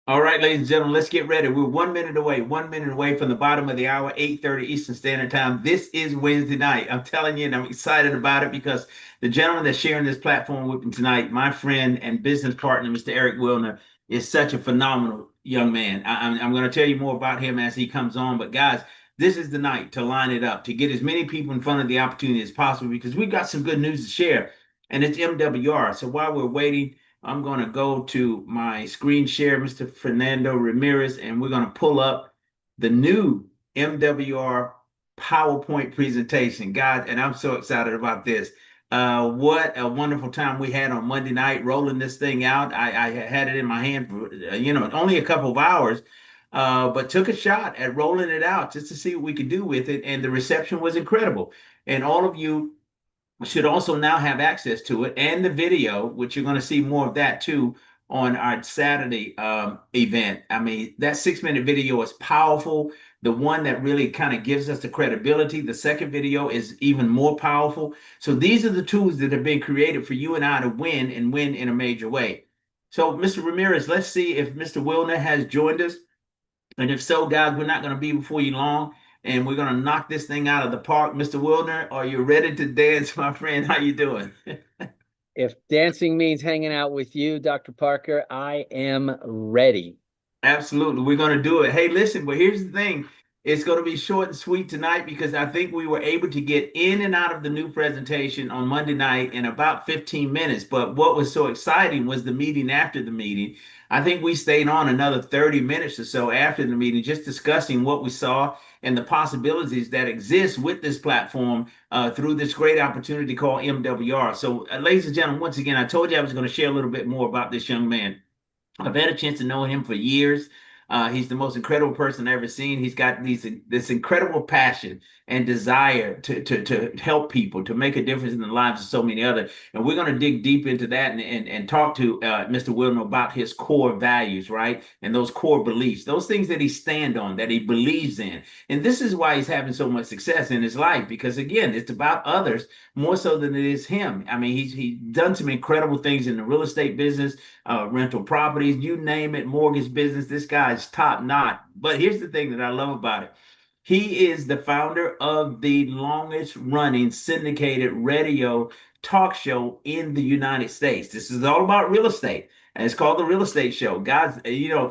All right, ladies and gentlemen, let's get ready. We're 1 minute away from the bottom of the hour, 8:30 Eastern Standard Time. This is Wednesday night. I'm telling you, and I'm excited about it because the gentleman that's sharing this platform with me tonight, my friend and business partner, Mr. Eric Wilner, is such a phenomenal young man. I'm going to tell you more about him as he comes on. But guys, this is the night to line it up, to get as many people in front of the opportunity as possible because we've got some good news to share, and it's MWR. So while we're waiting, I'm going to go to my screen share, Mr. Fernando Ramirez, and we're going to pull up the new MWR PowerPoint presentation. Guys, and I'm so excited about this. What a wonderful time we had on Monday night rolling this thing out. I had it in my hand for, only a couple of hours, but took a shot at rolling it out just to see what we could do with it. And the reception was incredible. And all of you should also now have access to it and the video, which you're going to see more of that too on our Saturday event. I mean, that 6 minute video is powerful. The one that really kind of gives us the credibility. The second video is even more powerful. So these are the tools that have been created for you and I to win and win in a major way. So, Mr. Ramirez, let's see if Mr. Wilner has joined us. And if so, guys, we're not going to be before you long, and we're going to knock this thing out of the park. Mr. Wilner, are you ready to dance, my friend? How you doing? If dancing means hanging out with you, Dr. Parker, I am ready. Absolutely. We're going to do it. Hey, listen, but here's the thing. It's going to be short and sweet tonight because I think we were able to get in and out of the new presentation on Monday night in about 15 minutes. But what was so exciting was the meeting after the meeting. I think we stayed on another 30 minutes or so after the meeting, just discussing what we saw and the possibilities that exist with this platform through this great opportunity called MWR. So, ladies and gentlemen, once again, I told you I was going to share a little bit more about this young man. I've had a chance to know him for years. He's the most incredible person I've ever seen. He's got this incredible passion and desire to help people, to make a difference in the lives of so many others. And we're going to dig deep into that and talk to Mr. Wilmer about his core values, right? And those core beliefs, those things that he stand on, that he believes in. And this is why he's having so much success in his life, because again, it's about others more so than it is him. I mean, he's done some incredible things in the real estate business, rental properties, you name it, mortgage business. This guy's top notch. But here's the thing that I love about it. He is the founder of the longest running syndicated radio talk show in the United States. This is all about real estate. And it's called the Real Estate Show. Guys,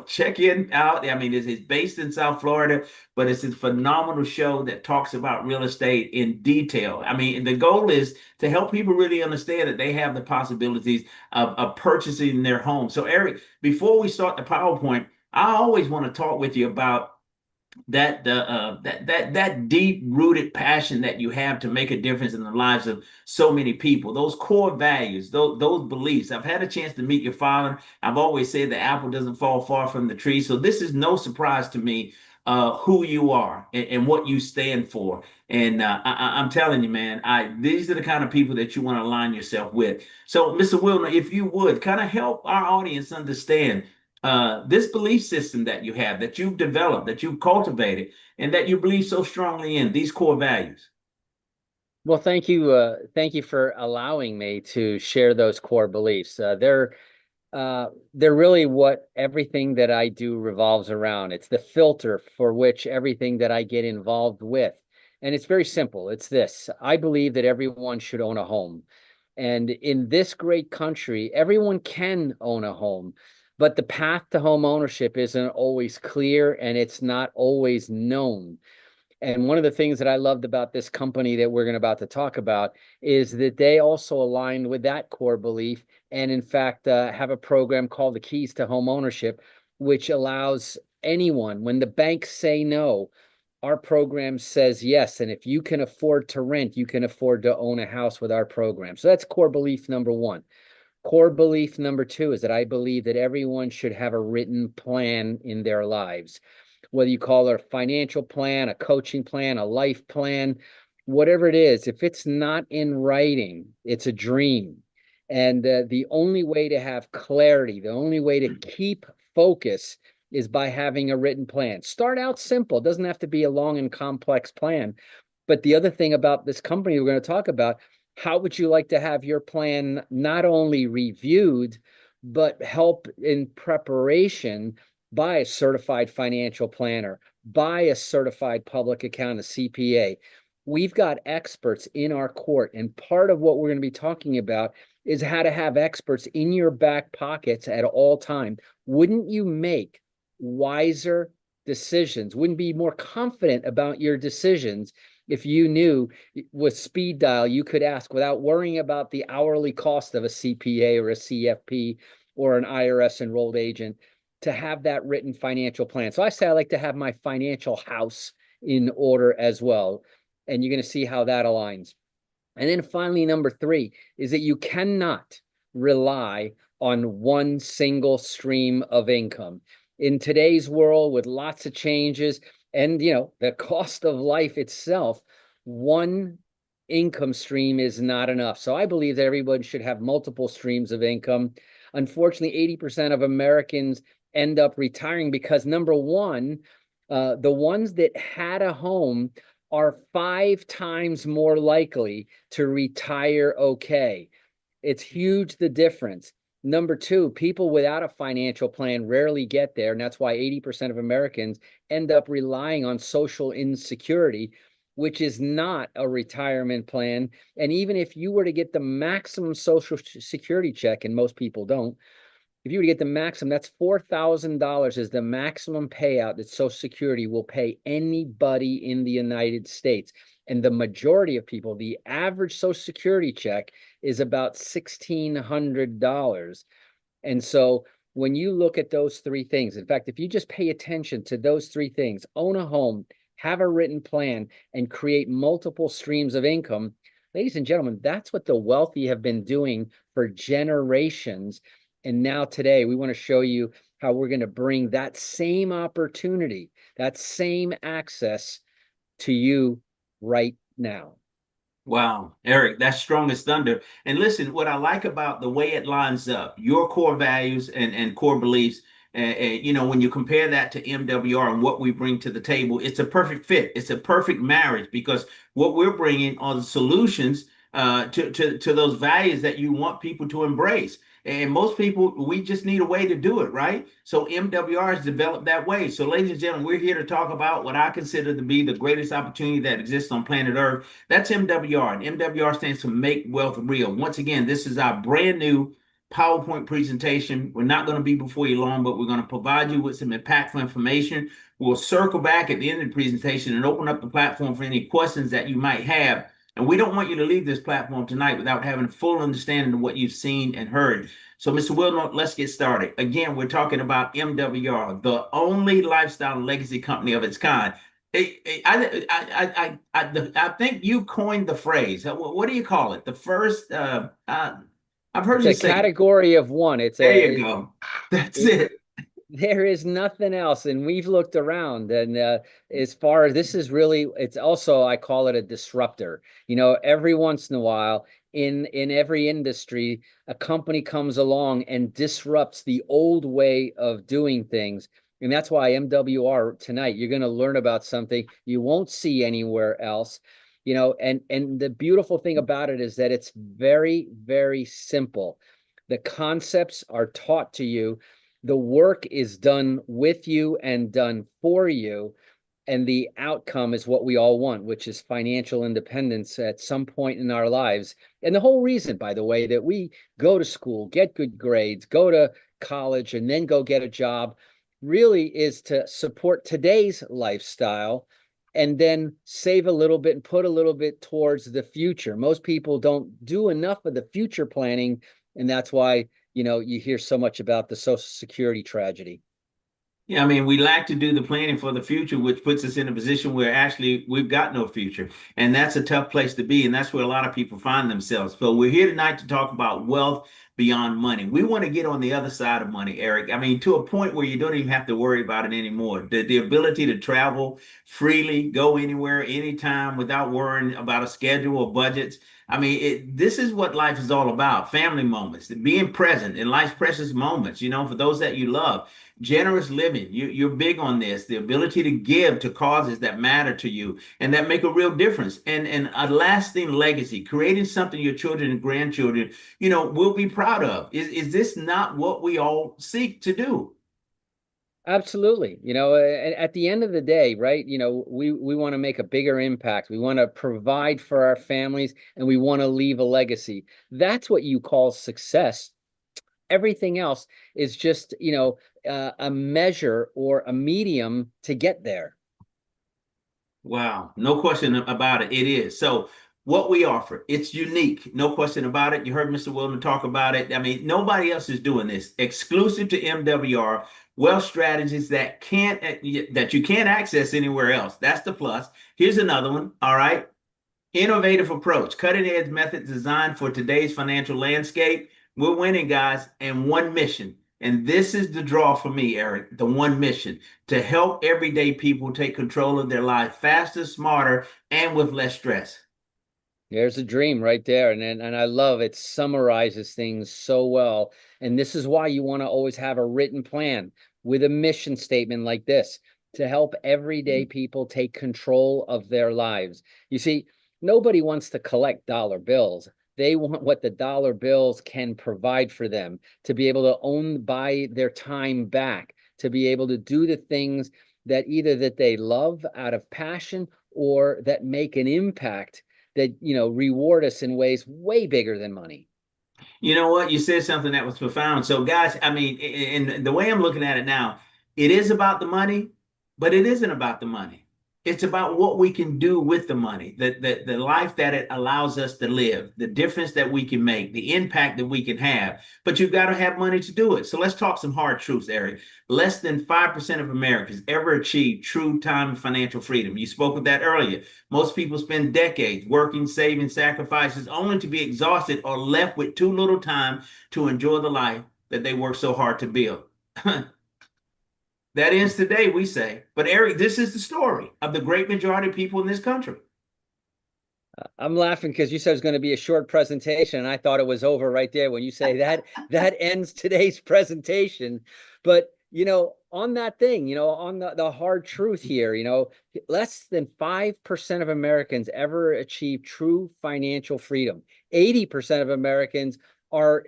check in out. I mean, it's based in South Florida, but it's a phenomenal show that talks about real estate in detail. I mean, the goal is to help people really understand that they have the possibilities of purchasing their home. So, Eric, before we start the PowerPoint, I always want to talk with you about that deep rooted passion that you have to make a difference in the lives of so many people, those core values, those beliefs. I've had a chance to meet your father. I've always said the apple doesn't fall far from the tree, so this is no surprise to me, who you are and what you stand for. And I'm telling you, man, these are the kind of people that you want to align yourself with. So, Mr. Wilner, if you would kind of help our audience understand this belief system that you have, that you've developed, that you've cultivated, and that you believe so strongly in, these core values. Well, thank you. Thank you for allowing me to share those core beliefs. They're really what everything that I do revolves around. It's the filter for which everything that I get involved with. And it's very simple. It's this. I believe that everyone should own a home. And in this great country, everyone can own a home, but the path to home ownership isn't always clear and it's not always known. And one of the things that I loved about this company that we're about to talk about is that they also aligned with that core belief and, in fact, have a program called the Keys to Home Ownership, which allows anyone, when the banks say no, our program says yes. And if you can afford to rent, you can afford to own a house with our program. So that's core belief number one. Core belief number two is that I believe that everyone should have a written plan in their lives, whether you call it a financial plan, a coaching plan, a life plan, whatever it is. If it's not in writing, it's a dream. And the only way to have clarity, the only way to keep focus is by having a written plan. Start out simple. It doesn't have to be a long and complex plan. But the other thing about this company we're going to talk about, how would you like to have your plan not only reviewed, but help in preparation buy a certified financial planner, buy a certified public accountant, a CPA. We've got experts in our court, and part of what we're going to be talking about is how to have experts in your back pockets at all time. Wouldn't you make wiser decisions? Wouldn't be more confident about your decisions if you knew with speed dial you could ask without worrying about the hourly cost of a CPA or a CFP or an IRS enrolled agent to have that written financial plan. So I say I like to have my financial house in order as well. And you're going to see how that aligns. And then finally, number three is that you cannot rely on one single stream of income. In today's world, with lots of changes and the cost of life itself, one income stream is not enough. So I believe that everyone should have multiple streams of income. Unfortunately, 80% of Americans end up retiring because number one, the ones that had a home are 5 times more likely to retire okay. It's huge, the difference. Number two, people without a financial plan rarely get there. And that's why 80% of Americans end up relying on social insecurity, which is not a retirement plan. And even if you were to get the maximum social security check, and most people don't, if you were to get the maximum, that's $4,000 is the maximum payout that Social Security will pay anybody in the United States. And the majority of people, the average Social Security check is about $1,600. And so when you look at those three things, in fact, if you just pay attention to those three things, own a home, have a written plan, and create multiple streams of income, ladies and gentlemen, that's what the wealthy have been doing for generations. And now today, we want to show you how we're going to bring that same opportunity, that same access to you right now. Wow, Eric, that's strong as thunder. And listen, what I like about the way it lines up, your core values and core beliefs, when you compare that to MWR and what we bring to the table, it's a perfect fit. It's a perfect marriage because what we're bringing are the solutions to those values that you want people to embrace. And most people, we just need a way to do it, right? So MWR has developed that way. So, ladies and gentlemen, we're here to talk about what I consider to be the greatest opportunity that exists on planet Earth. That's MWR. And MWR stands for Make Wealth Real. Once again, this is our brand new PowerPoint presentation. We're not going to be before you long, but we're going to provide you with some impactful information. We'll circle back at the end of the presentation and open up the platform for any questions that you might have. And we don't want you to leave this platform tonight without having a full understanding of what you've seen and heard. So, Mr. Wilmot, let's get started. Again, we're talking about MWR, the only lifestyle legacy company of its kind. I think you coined the phrase. What do you call it? The first, I've heard It's you a say, category of one. there you go. That's It, it. there is nothing else. And we've looked around, and as far as this is really, it's also, I call it a disruptor. Every once in a while in every industry, a company comes along and disrupts the old way of doing things. And that's why MWR tonight, you're going to learn about something you won't see anywhere else. And the beautiful thing about it is that it's very, very simple. The concepts are taught to you. The work is done with you and done for you. And the outcome is what we all want, which is financial independence at some point in our lives. And the whole reason, by the way, that we go to school, get good grades, go to college, and then go get a job really is to support today's lifestyle and then save a little bit and put a little bit towards the future. Most people don't do enough of the future planning. And that's why, you hear so much about the Social Security tragedy. Yeah, I mean, we like to do the planning for the future, which puts us in a position where actually we've got no future. And that's a tough place to be. And that's where a lot of people find themselves. So we're here tonight to talk about wealth beyond money. We want to get on the other side of money, Eric. I mean, to a point where you don't even have to worry about it anymore. The ability to travel freely, go anywhere, anytime without worrying about a schedule or budgets. I mean, this is what life is all about. Family moments, being present in life's precious moments, for those that you love. Generous living, you're big on this, the ability to give to causes that matter to you and that make a real difference, and a lasting legacy, creating something your children and grandchildren will be proud of. Is this not what we all seek to do? Absolutely. At the end of the day, right? We want to make a bigger impact. We want to provide for our families and we want to leave a legacy. That's what you call success. Everything else is just, a measure or a medium to get there. Wow, no question about it. It is. So what we offer, it's unique, no question about it. You heard Mr. Wilson talk about it. I mean, nobody else is doing this. Exclusive to MWR, wealth strategies that you can't access anywhere else. That's the plus. Here's another one. All right. Innovative approach, cutting edge methods designed for today's financial landscape. We're winning, guys, and one mission. And this is the draw for me, Eric, the one mission to help everyday people take control of their life faster, smarter, and with less stress. There's a dream right there. And I love it summarizes things so well. And this is why you want to always have a written plan with a mission statement like this to help everyday people take control of their lives. You see, nobody wants to collect dollar bills. They want what the dollar bills can provide for them to be able to buy their time back, to be able to do the things that either that they love out of passion or that make an impact that reward us in ways way bigger than money. You know what? You said something that was profound. So, guys, I mean, and the way I'm looking at it now, it is about the money, but it isn't about the money. It's about what we can do with the money, the life that it allows us to live, the difference that we can make, the impact that we can have. But you've got to have money to do it. So let's talk some hard truths, Eric. Less than 5% of Americans ever achieve true time and financial freedom. You spoke of that earlier. Most people spend decades working, saving, sacrifices, only to be exhausted or left with too little time to enjoy the life that they work so hard to build. That ends today, we say. But Eric, this is the story of the great majority of people in this country. I'm laughing because you said it was going to be a short presentation, and I thought it was over right there when you say that that ends today's presentation. But on that thing, on the hard truth here, less than 5% of Americans ever achieve true financial freedom. 80% of Americans are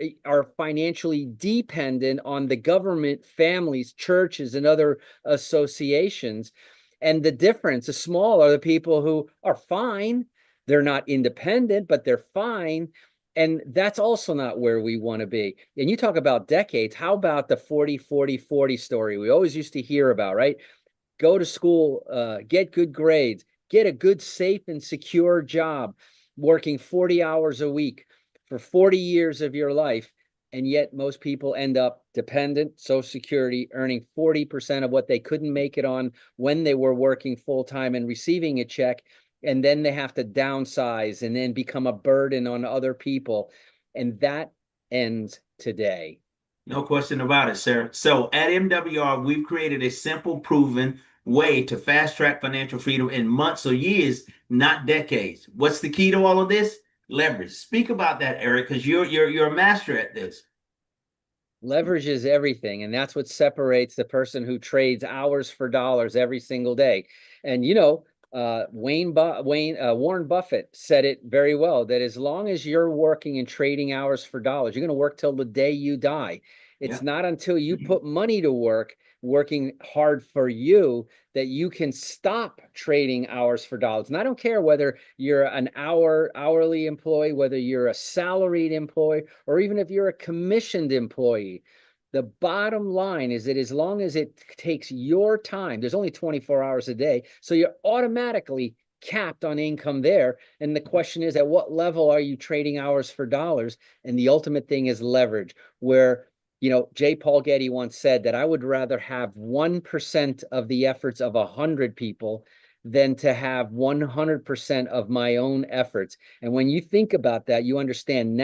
financially dependent on the government, families, churches, and other associations. And the difference, the small, are the people who are fine. They're not independent, but they're fine. And that's also not where we want to be. And you talk about decades. How about the 40-40-40 story we always used to hear about, right? Go to school, get good grades, get a good, safe, and secure job, working 40 hours a week for 40 years of your life. And yet most people end up dependent, Social Security, earning 40% of what they couldn't make it on when they were working full time and receiving a check. And then they have to downsize and then become a burden on other people. And that ends today. No question about it, sir. So at MWR, we've created a simple, proven way to fast track financial freedom in months or years, not decades. What's the key to all of this? Leverage. Speak about that, Eric, because you're a master at this. Leverage is everything, and that's what separates the person who trades hours for dollars every single day. And Warren Buffett said it very well, that as long as you're working and trading hours for dollars, you're going to work till the day you die. It's Yeah. not until you put money to work, working hard for you, that you can stop trading hours for dollars. And I don't care whether you're an hourly employee, whether you're a salaried employee, or even if you're a commissioned employee. The bottom line is that as long as it takes your time, there's only 24 hours a day, so you're automatically capped on income there. And the question is, at what level are you trading hours for dollars? And the ultimate thing is leverage, where J. Paul Getty once said that I would rather have 1% of the efforts of 100 people than to have 100% of my own efforts. And when you think about that, you understand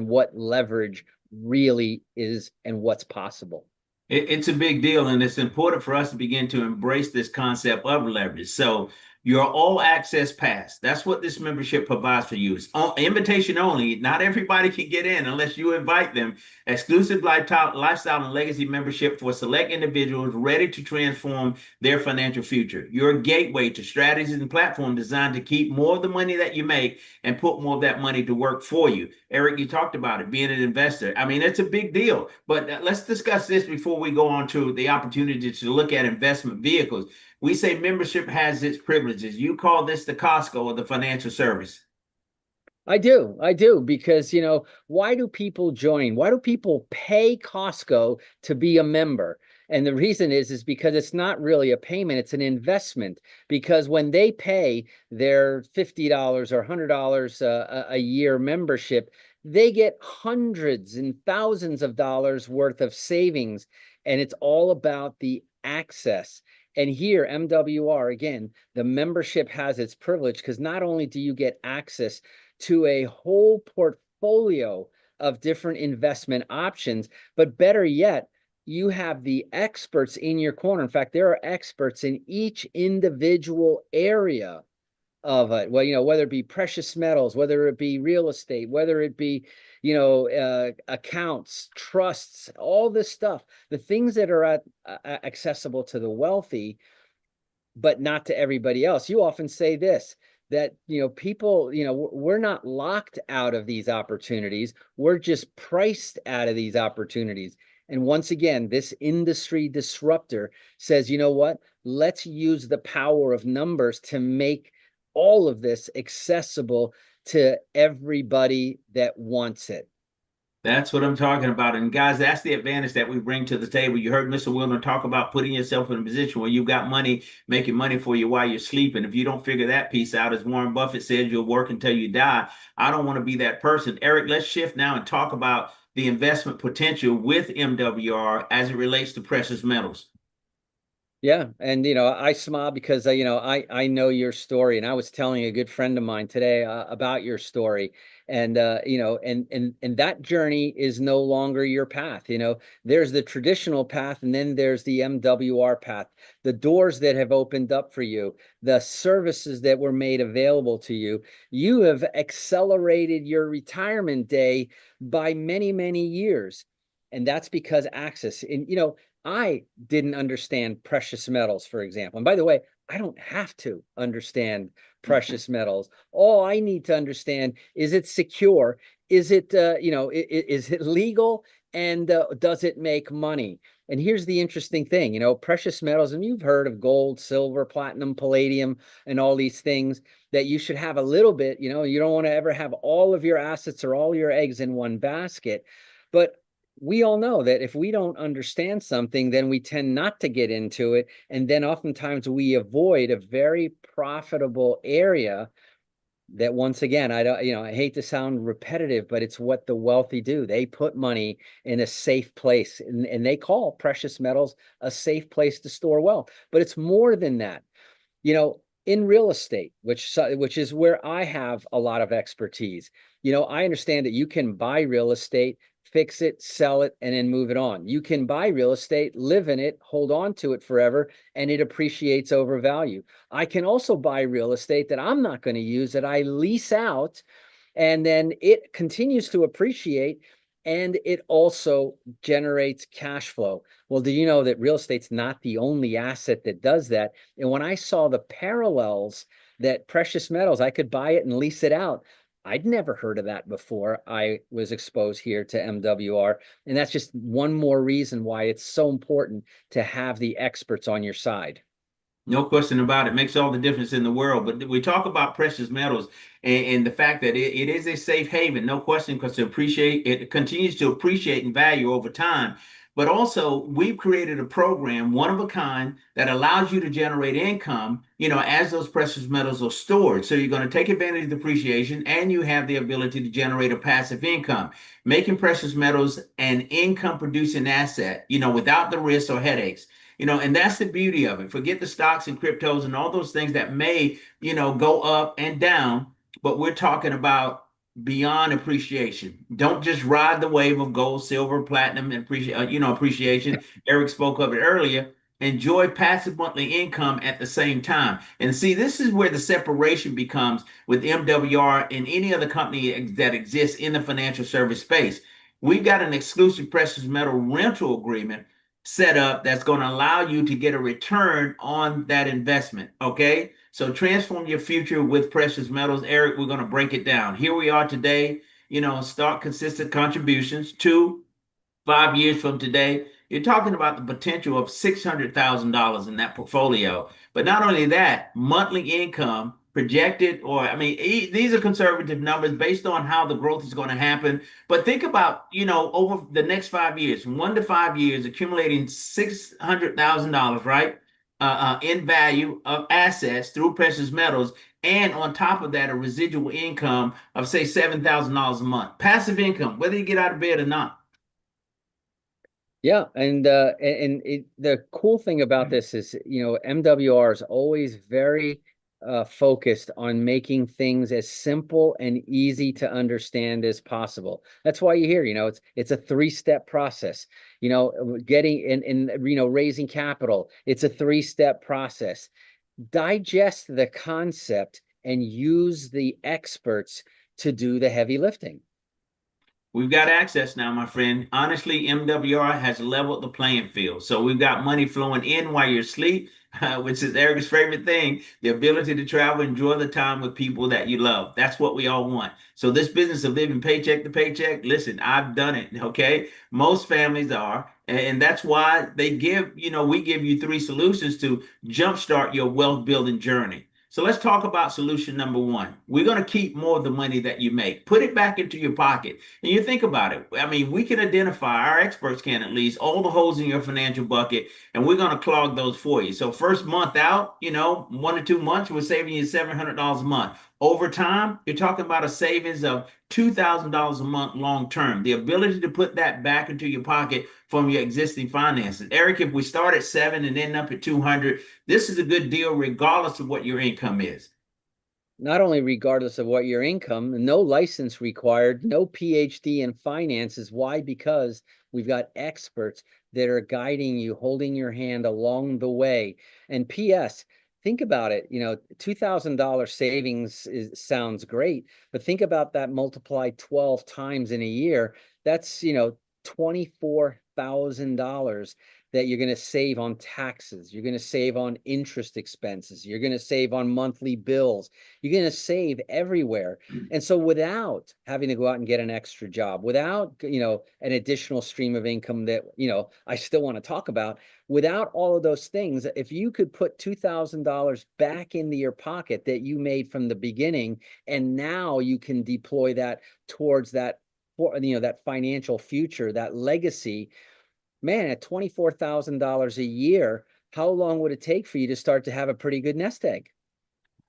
what leverage really is and what's possible. It's a big deal, and it's important for us to begin to embrace this concept of leverage. So your all access pass. That's what this membership provides for you. It's invitation only. Not everybody can get in unless you invite them. Exclusive lifestyle and legacy membership for select individuals ready to transform their financial future. Your gateway to strategies and platforms designed to keep more of the money that you make and put more of that money to work for you. Eric, you talked about it, being an investor. I mean, it's a big deal. But let's discuss this before we go on to the opportunity to look at investment vehicles. We say membership has its privileges. You call this the Costco of the financial service. I do, because why do people join? Why do people pay Costco to be a member? And the reason is because it's not really a payment, it's an investment. Because when they pay their $50 or $100 a year membership, they get hundreds and thousands of dollars worth of savings, and it's all about the access. And here, MWR, again, the membership has its privilege because not only do you get access to a whole portfolio of different investment options, but better yet, you have the experts in your corner. In fact, there are experts in each individual area of it. Well, whether it be precious metals, whether it be real estate, whether it be, accounts, trusts, all this stuff, the things that are accessible to the wealthy, but not to everybody else. You often say this, that people, we're not locked out of these opportunities, we're just priced out of these opportunities. And once again, this industry disruptor says, you know what, let's use the power of numbers to make all of this accessible to everybody that wants it. That's what I'm talking about. And guys, that's the advantage that we bring to the table. You heard Mr. Wilner talk about putting yourself in a position where you've got money making money for you while you're sleeping. If you don't figure that piece out, as Warren Buffett says, you'll work until you die. I don't want to be that person. Eric, let's shift now and talk about the investment potential with MWR as it relates to precious metals. Yeah, and I smile because I know your story, and I was telling a good friend of mine today about your story, and and that journey is no longer your path. There's the traditional path, and then there's the MWR path. The doors that have opened up for you, the services that were made available to you. You have accelerated your retirement day by many, many years, and that's because access. And I didn't understand precious metals, for example. And by the way, I don't have to understand precious metals. All I need to understand is it secure? Is it, is it legal? And does it make money? And here's the interesting thing, precious metals, and you've heard of gold, silver, platinum, palladium, and all these things that you should have a little bit, you don't want to ever have all of your assets or all your eggs in one basket. But we all know that if we don't understand something, then we tend not to get into it. And then oftentimes we avoid a very profitable area that, once again, I don't, I hate to sound repetitive, but it's what the wealthy do. They put money in a safe place, and they call precious metals a safe place to store wealth. But it's more than that. In real estate, which is where I have a lot of expertise. I understand that you can buy real estate, fix it, sell it, and then move it on. You can buy real estate, live in it, hold on to it forever, and it appreciates over value. I can also buy real estate that I'm not going to use, that I lease out, and then it continues to appreciate, and it also generates cash flow. Well, do you know that real estate's not the only asset that does that? And when I saw the parallels that precious metals, I could buy it and lease it out. I'd never heard of that before I was exposed here to MWR. And that's just one more reason why it's so important to have the experts on your side. No question about it. Makes all the difference in the world. But we talk about precious metals and the fact that it is a safe haven, no question, because it continues to appreciate in value over time. But also, we've created a program, one of a kind, that allows you to generate income, as those precious metals are stored. So you're going to take advantage of the appreciation and you have the ability to generate a passive income, making precious metals an income producing asset, without the risks or headaches. And that's the beauty of it. Forget the stocks and cryptos and all those things that may, go up and down, but we're talking about beyond appreciation. Don't just ride the wave of gold, silver, platinum, and appreciation. Eric spoke of it earlier. enjoy passive monthly income at the same time. And see, this is where the separation becomes with MWR and any other company that exists in the financial service space. We've got an exclusive precious metal rental agreement set up that's going to allow you to get a return on that investment. Okay. So transform your future with precious metals. Eric, we're going to break it down. Here we are today. Start consistent contributions. 5 years from today, you're talking about the potential of $600,000 in that portfolio. But not only that, monthly income projected, or I mean, these are conservative numbers based on how the growth is going to happen. But think about, over the next 5 years, from 1 to 5 years, accumulating $600,000, right? In value of assets through precious metals. And on top of that, a residual income of, say, $7,000 a month. Passive income, whether you get out of bed or not. Yeah, the cool thing about this is, MWR is always very focused on making things as simple and easy to understand as possible. That's why you hear, it's a three-step process. Getting raising capital, it's a three-step process. Digest the concept and use the experts to do the heavy lifting. We've got access now, my friend. Honestly, MWR has leveled the playing field. So we've got money flowing in while you're asleep, which is Eric's favorite thing, the ability to travel, enjoy the time with people that you love. That's what we all want. So this business of living paycheck to paycheck, listen, I've done it, okay? Most families are, and that's why we give you three solutions to jumpstart your wealth building journey. So let's talk about solution number one. We're going to keep more of the money that you make, put it back into your pocket. And you think about it. I mean, we can identify, our experts can at least, all the holes in your financial bucket, and we're going to clog those for you. So first month out, 1 to 2 months, we're saving you $700 a month. Over time, you're talking about a savings of $2,000 a month long term. The ability to put that back into your pocket from your existing finances. Eric, if we start at seven and end up at 200, this is a good deal regardless of what your income is. Not only regardless of what your income, no license required, no PhD in finances. Why? Because we've got experts that are guiding you, holding your hand along the way. And P.S., think about it, $2,000 savings sounds great, but think about that multiplied 12 times in a year. That's, $24,000 that you're going to save on taxes. You're going to save on interest expenses. You're going to save on monthly bills. You're going to save everywhere. And so without having to go out and get an extra job, without, an additional stream of income that, I still want to talk about, without all of those things, if you could put $2,000 back into your pocket that you made from the beginning, and now you can deploy that towards that, that financial future, that legacy, man, at $24,000 a year, how long would it take for you to start to have a pretty good nest egg?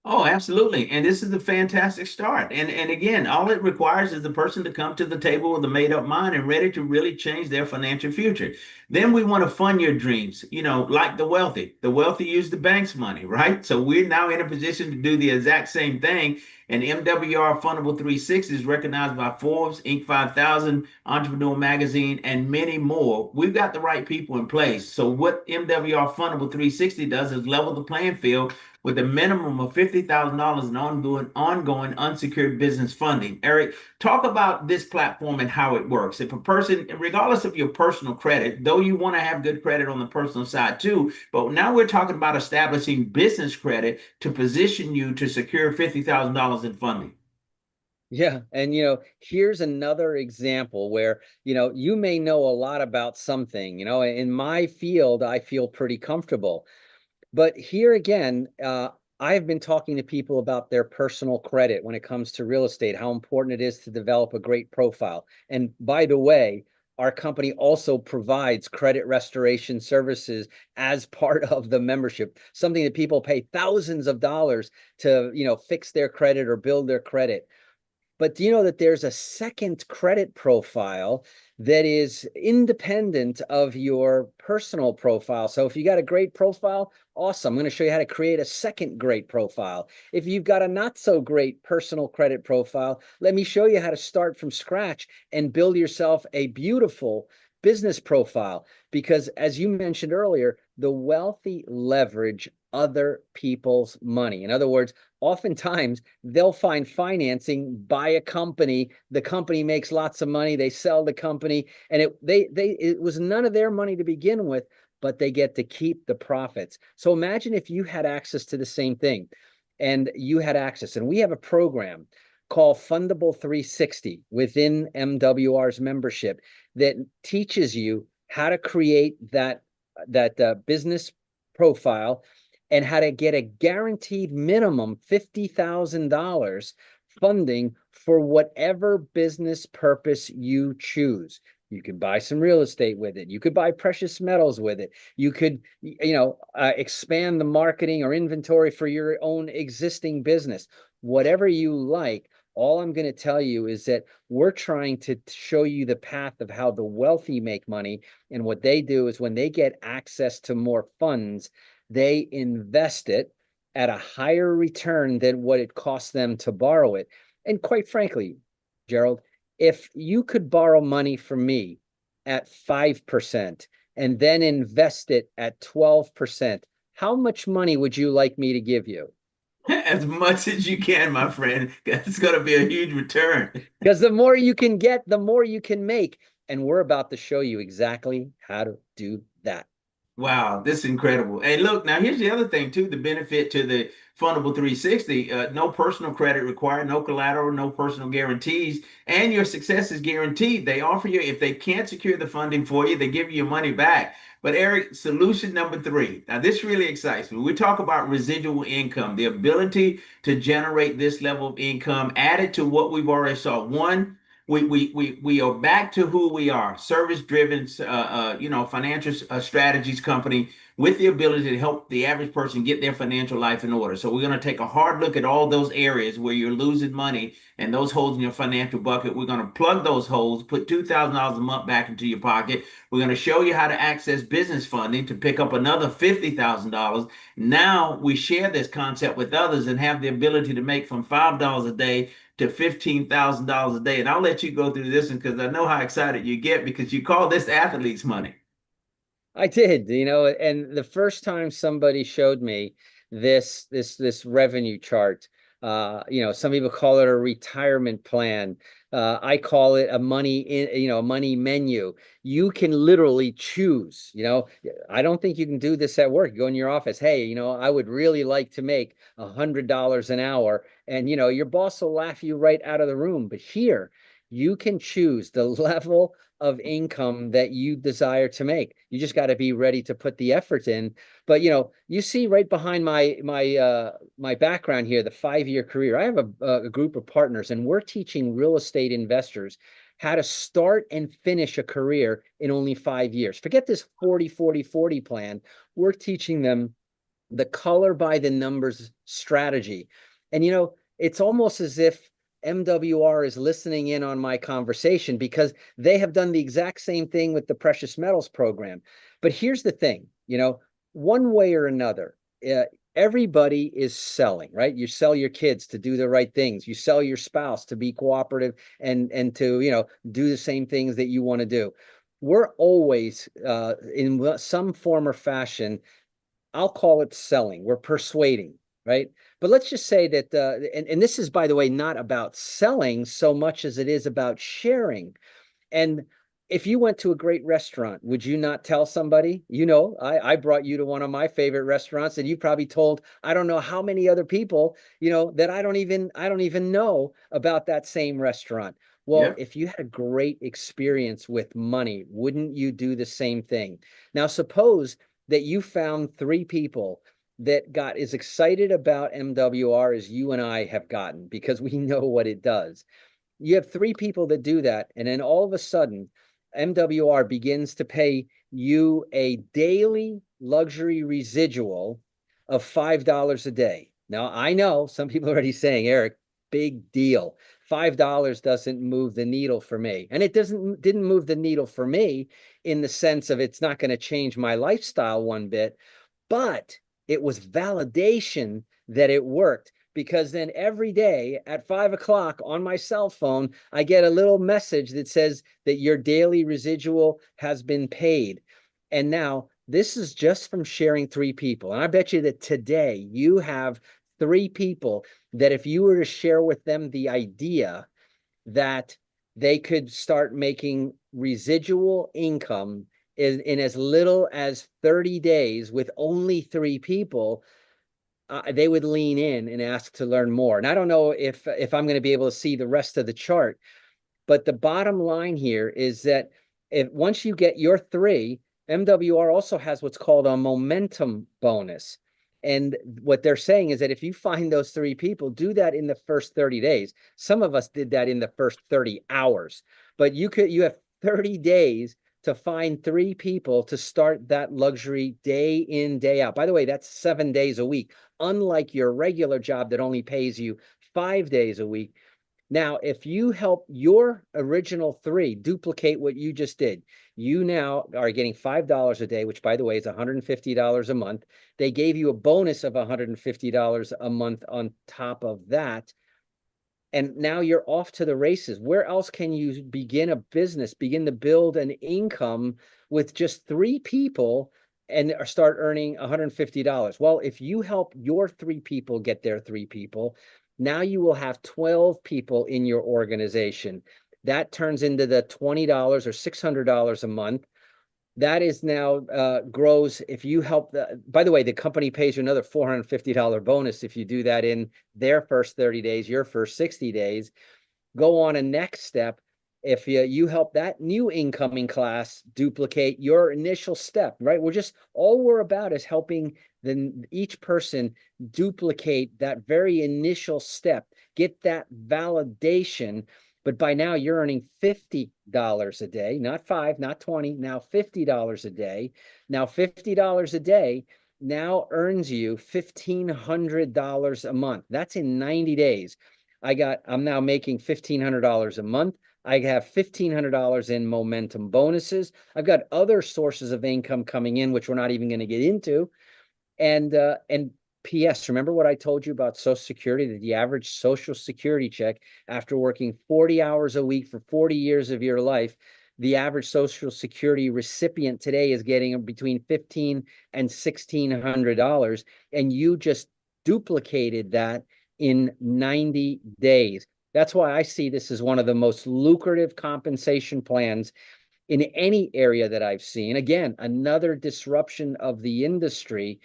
Oh, absolutely. And this is a fantastic start. And again, all it requires is the person to come to the table with a made up mind and ready to really change their financial future. Then we want to fund your dreams, like the wealthy. The wealthy use the bank's money, right? So we're now in a position to do the exact same thing. And MWR Fundable 360 is recognized by Forbes, Inc. 5000, Entrepreneur Magazine, and many more. We've got the right people in place. So what MWR Fundable 360 does is level the playing field with a minimum of $50,000 in ongoing unsecured business funding. Eric, talk about this platform and how it works. If a person, regardless of your personal credit, though you want to have good credit on the personal side too, but now we're talking about establishing business credit to position you to secure $50,000 in funding. Yeah. And, here's another example where, you may know a lot about something, in my field, I feel pretty comfortable. But here again, I've been talking to people about their personal credit when it comes to real estate, how important it is to develop a great profile. And by the way, our company also provides credit restoration services as part of the membership, something that people pay thousands of dollars to, fix their credit or build their credit. But do you know that there's a second credit profile that is independent of your personal profile? So if you got a great profile, awesome. I'm going to show you how to create a second great profile. If you've got a not so great personal credit profile, let me show you how to start from scratch and build yourself a beautiful business profile, because as you mentioned earlier, the wealthy leverage other people's money. In other words, oftentimes they'll find financing, buy a company, the company makes lots of money, they sell the company, and it was none of their money to begin with, but they get to keep the profits. So imagine if you had access to the same thing, and you had access, and we have a program called Fundable 360 within MWR's membership that teaches you how to create that business profile and how to get a guaranteed minimum $50,000 funding for whatever business purpose you choose. You could buy some real estate with it. You could buy precious metals with it. You could, expand the marketing or inventory for your own existing business. Whatever you like. All I'm going to tell you is that we're trying to show you the path of how the wealthy make money. And what they do is when they get access to more funds, they invest it at a higher return than what it costs them to borrow it. And quite frankly, Gerald, if you could borrow money from me at 5% and then invest it at 12%, how much money would you like me to give you? As much as you can, my friend. It's going to be a huge return. Because the more you can get, the more you can make. And we're about to show you exactly how to do that. Wow, this is incredible. Hey, look, now here's the other thing too, the benefit to the Fundable 360, no personal credit required, no collateral, no personal guarantees, and your success is guaranteed. They offer you, if they can't secure the funding for you, they give you your money back. But Eric, solution number three. Now, this really excites me. We talk about residual income, the ability to generate this level of income added to what we've already saw. One, we are back to who we are, service driven, financial strategies company with the ability to help the average person get their financial life in order. So we're going to take a hard look at all those areas where you're losing money and those holes in your financial bucket. We're going to plug those holes, put $2,000 a month back into your pocket. We're going to show you how to access business funding to pick up another $50,000. Now we share this concept with others and have the ability to make from $5 a day to $15,000 a day. And I'll let you go through this one because I know how excited you get because you call this athlete's money. I did, and the first time somebody showed me this revenue chart, some people call it a retirement plan. I call it a money menu. You can literally choose, I don't think you can do this at work. You go in your office, hey, I would really like to make $100 an hour. And, your boss will laugh you right out of the room. But here, you can choose the level of income that you desire to make. You just got to be ready to put the effort in. But you see right behind my background here, the 5-year career. I have a group of partners, and we're teaching real estate investors how to start and finish a career in only 5 years. Forget this 40-40-40 plan. We're teaching them the color by the numbers strategy. And it's almost as if MWR is listening in on my conversation because they have done the exact same thing with the precious metals program. But here's the thing, one way or another, everybody is selling, right? You sell your kids to do the right things. You sell your spouse to be cooperative and to, do the same things that you want to do. We're always in some form or fashion, I'll call it selling. We're persuading, right? But let's just say that, and this is, by the way, not about selling so much as it is about sharing. And if you went to a great restaurant, would you not tell somebody? I brought you to one of my favorite restaurants, and you probably told I don't know how many other people, that I don't even know about that same restaurant. Well, Yeah. if you had a great experience with money, wouldn't you do the same thing? Now, suppose that you found 3 people that got as excited about MWR as you and I have gotten because we know what it does. You have 3 people that do that, and then all of a sudden, MWR begins to pay you a daily luxury residual of $5 a day. Now, I know some people are already saying, Eric, big deal. $5 doesn't move the needle for me. And it didn't move the needle for me in the sense of it's not going to change my lifestyle one bit, but it was validation that it worked because then every day at 5 o'clock on my cell phone, I get a little message that says that your daily residual has been paid. And now this is just from sharing 3 people. And I bet you that today you have 3 people that if you were to share with them the idea that they could start making residual income in as little as 30 days with only 3 people, they would lean in and ask to learn more. And I don't know if I'm going to be able to see the rest of the chart, but the bottom line here is that if once you get your 3, MWR also has what's called a momentum bonus. And what they're saying is that if you find those 3 people, do that in the first 30 days. Some of us did that in the first 30 hours, but you have 30 days to find 3 people to start that luxury day in, day out. By the way, that's 7 days a week, unlike your regular job that only pays you 5 days a week. Now, if you help your original 3 duplicate what you just did, you now are getting $5 a day, which by the way is $150 a month. They gave you a bonus of $150 a month on top of that. And now you're off to the races. Where else can you begin a business, begin to build an income with just 3 people and start earning $150? Well, if you help your 3 people get their 3 people, now you will have 12 people in your organization. That turns into the $20 or $600 a month. That is now grows if you help by the way, the company pays you another $450 bonus if you do that in their first 30 days, your first 60 days. Go on a next step. If you help that new incoming class duplicate your initial step, right? All we're about is helping each person duplicate that very initial step, get that validation. But by now you're earning $50 a day, not 5, not 20, now $50 a day. Now $50 a day now earns you $1,500 a month. That's in 90 days. I'm now making $1,500 a month. I have $1,500 in momentum bonuses. I've got other sources of income coming in, which we're not even going to get into. And P.S. Remember what I told you about Social Security, that the average Social Security check after working 40 hours a week for 40 years of your life, the average Social Security recipient today is getting between $1,500 and $1,600. And you just duplicated that in 90 days. That's why I see this as one of the most lucrative compensation plans in any area that I've seen. Again, another disruption of the industry.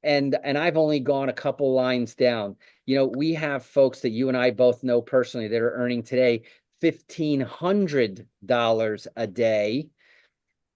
And I've only gone a couple lines down. We have folks that you and I both know personally that are earning today $1,500 a day.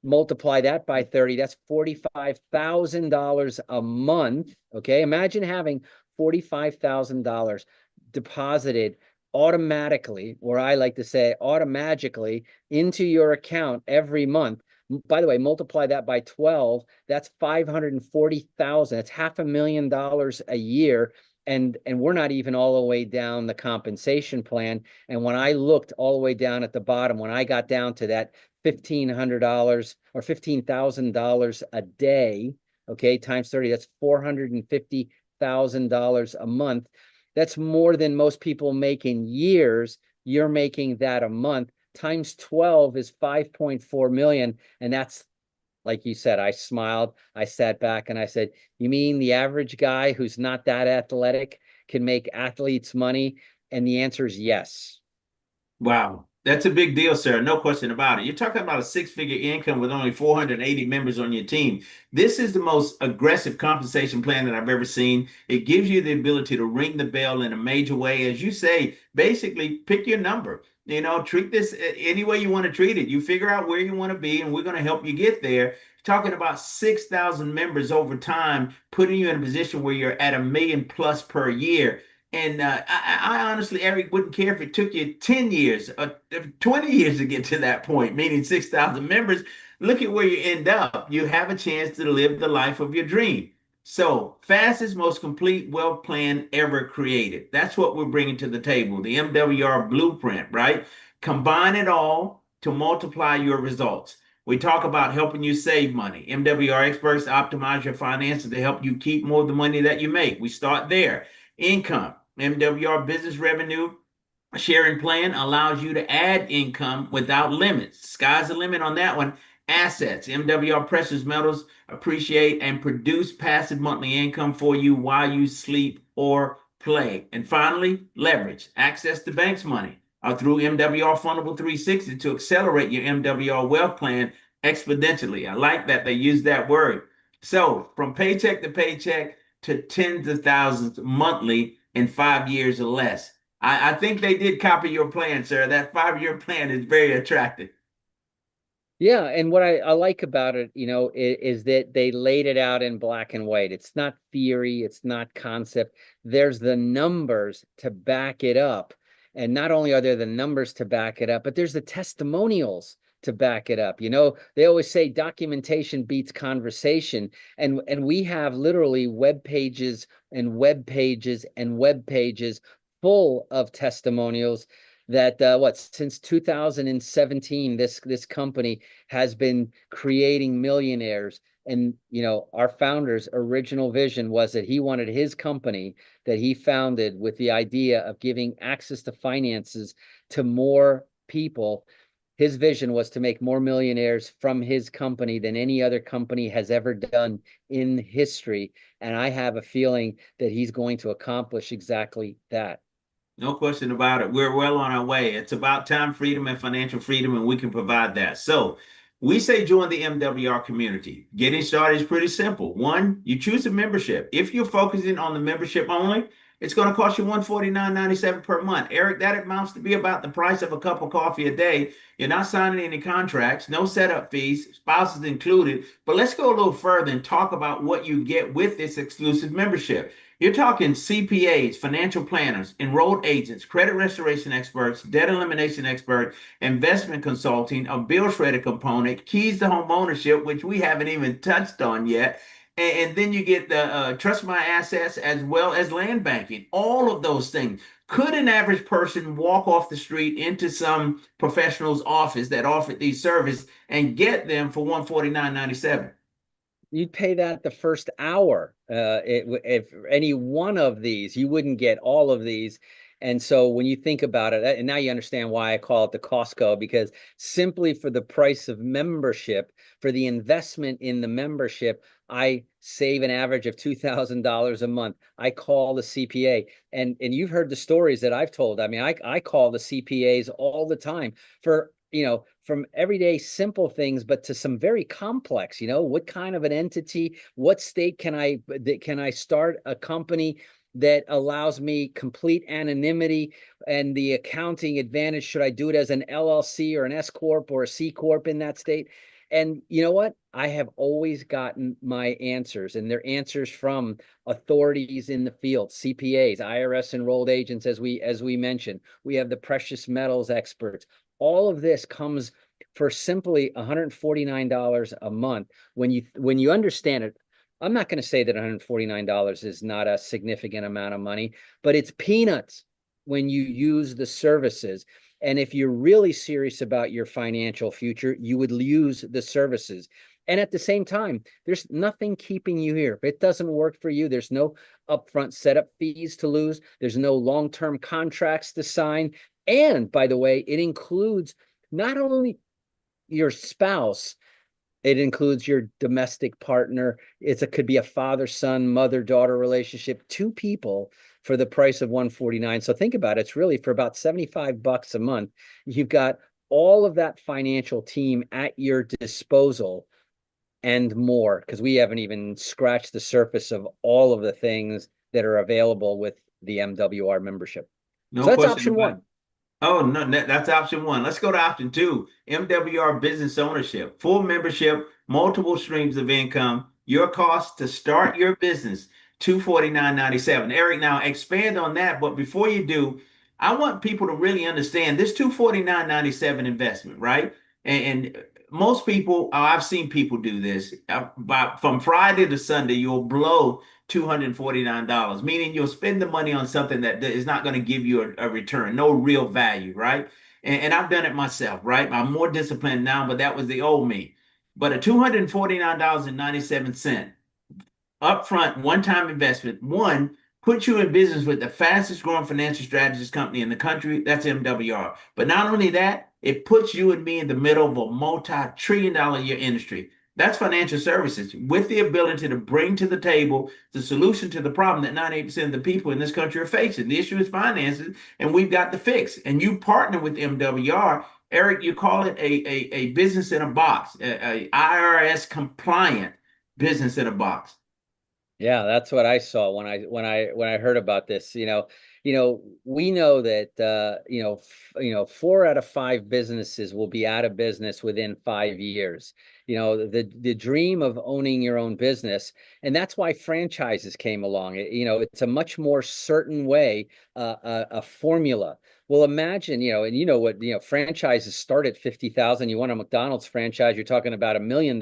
Multiply that by 30, that's $45,000 a month. Okay, imagine having $45,000 deposited automatically, or I like to say automatically, into your account every month. By the way, multiply that by 12, that's 540,000. That's $500,000 a year. And we're not even all the way down the compensation plan. And when I looked all the way down at the bottom, when I got down to that $1,500 or $15,000 a day, okay, times 30, that's $450,000 a month. That's more than most people make in years. You're making that a month. Times 12 is 5.4 million. And that's, like you said, I smiled, I sat back and I said, you mean the average guy who's not that athletic can make athletes money? And the answer is yes. Wow. That's a big deal, sir. No question about it. You're talking about a six-figure income with only 480 members on your team. This is the most aggressive compensation plan that I've ever seen. It gives you the ability to ring the bell in a major way. As you say, basically pick your number. Treat this any way you want to treat it. You figure out where you want to be, and we're going to help you get there. Talking about 6,000 members over time, putting you in a position where you're at $1 million plus per year. And I honestly, Eric, wouldn't care if it took you 10 years or 20 years to get to that point, meaning 6,000 members. Look at where you end up. You have a chance to live the life of your dream. So, fastest, most complete wealth plan ever created. That's what we're bringing to the table, the MWR blueprint, right? Combine it all to multiply your results. We talk about helping you save money. MWR experts optimize your finances to help you keep more of the money that you make. We start there. Income. MWR business revenue sharing plan allows you to add income without limits. Sky's the limit on that one. Assets. MWR precious metals appreciate and produce passive monthly income for you while you sleep or play. And finally, leverage. Access to bank's money through MWR Fundable 360 to accelerate your MWR wealth plan exponentially. I like that they use that word. So from paycheck to paycheck to tens of thousands monthly in 5 years or less. I think they did copy your plan, sir. That 5 year plan is very attractive. Yeah, and what I like about it, is that they laid it out in black and white. It's not theory, it's not concept. There's the numbers to back it up. And not only are there the numbers to back it up, but there's the testimonials to back it up. They always say documentation beats conversation. And we have literally web pages and web pages and web pages full of testimonials that since 2017 this company has been creating millionaires. And our founder's original vision was that he wanted his company that he founded with the idea of giving access to finances to more people. His vision was to make more millionaires from his company than any other company has ever done in history. And I have a feeling that he's going to accomplish exactly that. No question about it. We're well on our way. It's about time freedom and financial freedom, and we can provide that. So we say join the MWR community. Getting started is pretty simple. One, you choose a membership. If you're focusing on the membership only, it's going to cost you $149.97 per month. Eric, that amounts to be about the price of a cup of coffee a day. You're not signing any contracts, no setup fees, spouses included. But let's go a little further and talk about what you get with this exclusive membership. You're talking CPAs, financial planners, enrolled agents, credit restoration experts, debt elimination experts, investment consulting, a bill shredder component, keys to home ownership, which we haven't even touched on yet. And then you get the trust my assets as well as land banking, all of those things. Could an average person walk off the street into some professional's office that offered these services and get them for $149.97? You'd pay that the first hour. If any one of these, you wouldn't get all of these. And so when you think about it, and now you understand why I call it the Costco, because simply for the price of membership, for the investment in the membership, I save an average of $2,000 a month. I call the CPA, and you've heard the stories that I've told. I mean, I call the CPAs all the time for from everyday simple things, but to some very complex. What kind of an entity, what state can I start a company that allows me complete anonymity and the accounting advantage? Should I do it as an LLC or an S corp or a C corp in that state? And you know what? I have always gotten my answers, and they're answers from authorities in the field, CPAs, IRS enrolled agents, as we mentioned. We have the precious metals experts. All of this comes for simply $149 a month. When you understand it, I'm not going to say that $149 is not a significant amount of money, but it's peanuts when you use the services. And if you're really serious about your financial future, you would use the services. And at the same time, there's nothing keeping you here. If it doesn't work for you, there's no upfront setup fees to lose. There's no long-term contracts to sign. And by the way, it includes not only your spouse, it includes your domestic partner. Could be a father-son, mother-daughter relationship, two people for the price of $149. So think about it. It's really for about $75 a month. You've got all of that financial team at your disposal and more, because we haven't even scratched the surface of all of the things that are available with the MWR membership. So No that's question option about it. one. Oh, no, that's option one. Let's go to option two. MWR business ownership, full membership, multiple streams of income. Your cost to start your business, $249.97. Eric, now expand on that. But before you do, I want people to really understand this $249.97 investment, right? And most people, I've seen people do this. From Friday to Sunday, you'll blow $249, meaning you'll spend the money on something that is not going to give you a return, no real value, right? And I've done it myself, right? I'm more disciplined now, but that was the old me. But a $249.97 upfront one-time investment, one, put you in business with the fastest growing financial strategist company in the country. That's MWR. But not only that, it puts you and me in the middle of a multi-trillion dollar a year industry. That's financial services with the ability to bring to the table the solution to the problem that 98% of the people in this country are facing. The issue is finances, and we've got the fix. And you partner with MWR. Eric, you call it a business in a box, a IRS compliant business in a box. Yeah, that's what I saw when I heard about this. We know that four out of five businesses will be out of business within 5 years. The dream of owning your own business, and that's why franchises came along. It's a much more certain way, a formula. Well, imagine, and what, franchises start at 50,000. You want a McDonald's franchise, you're talking about $1 million.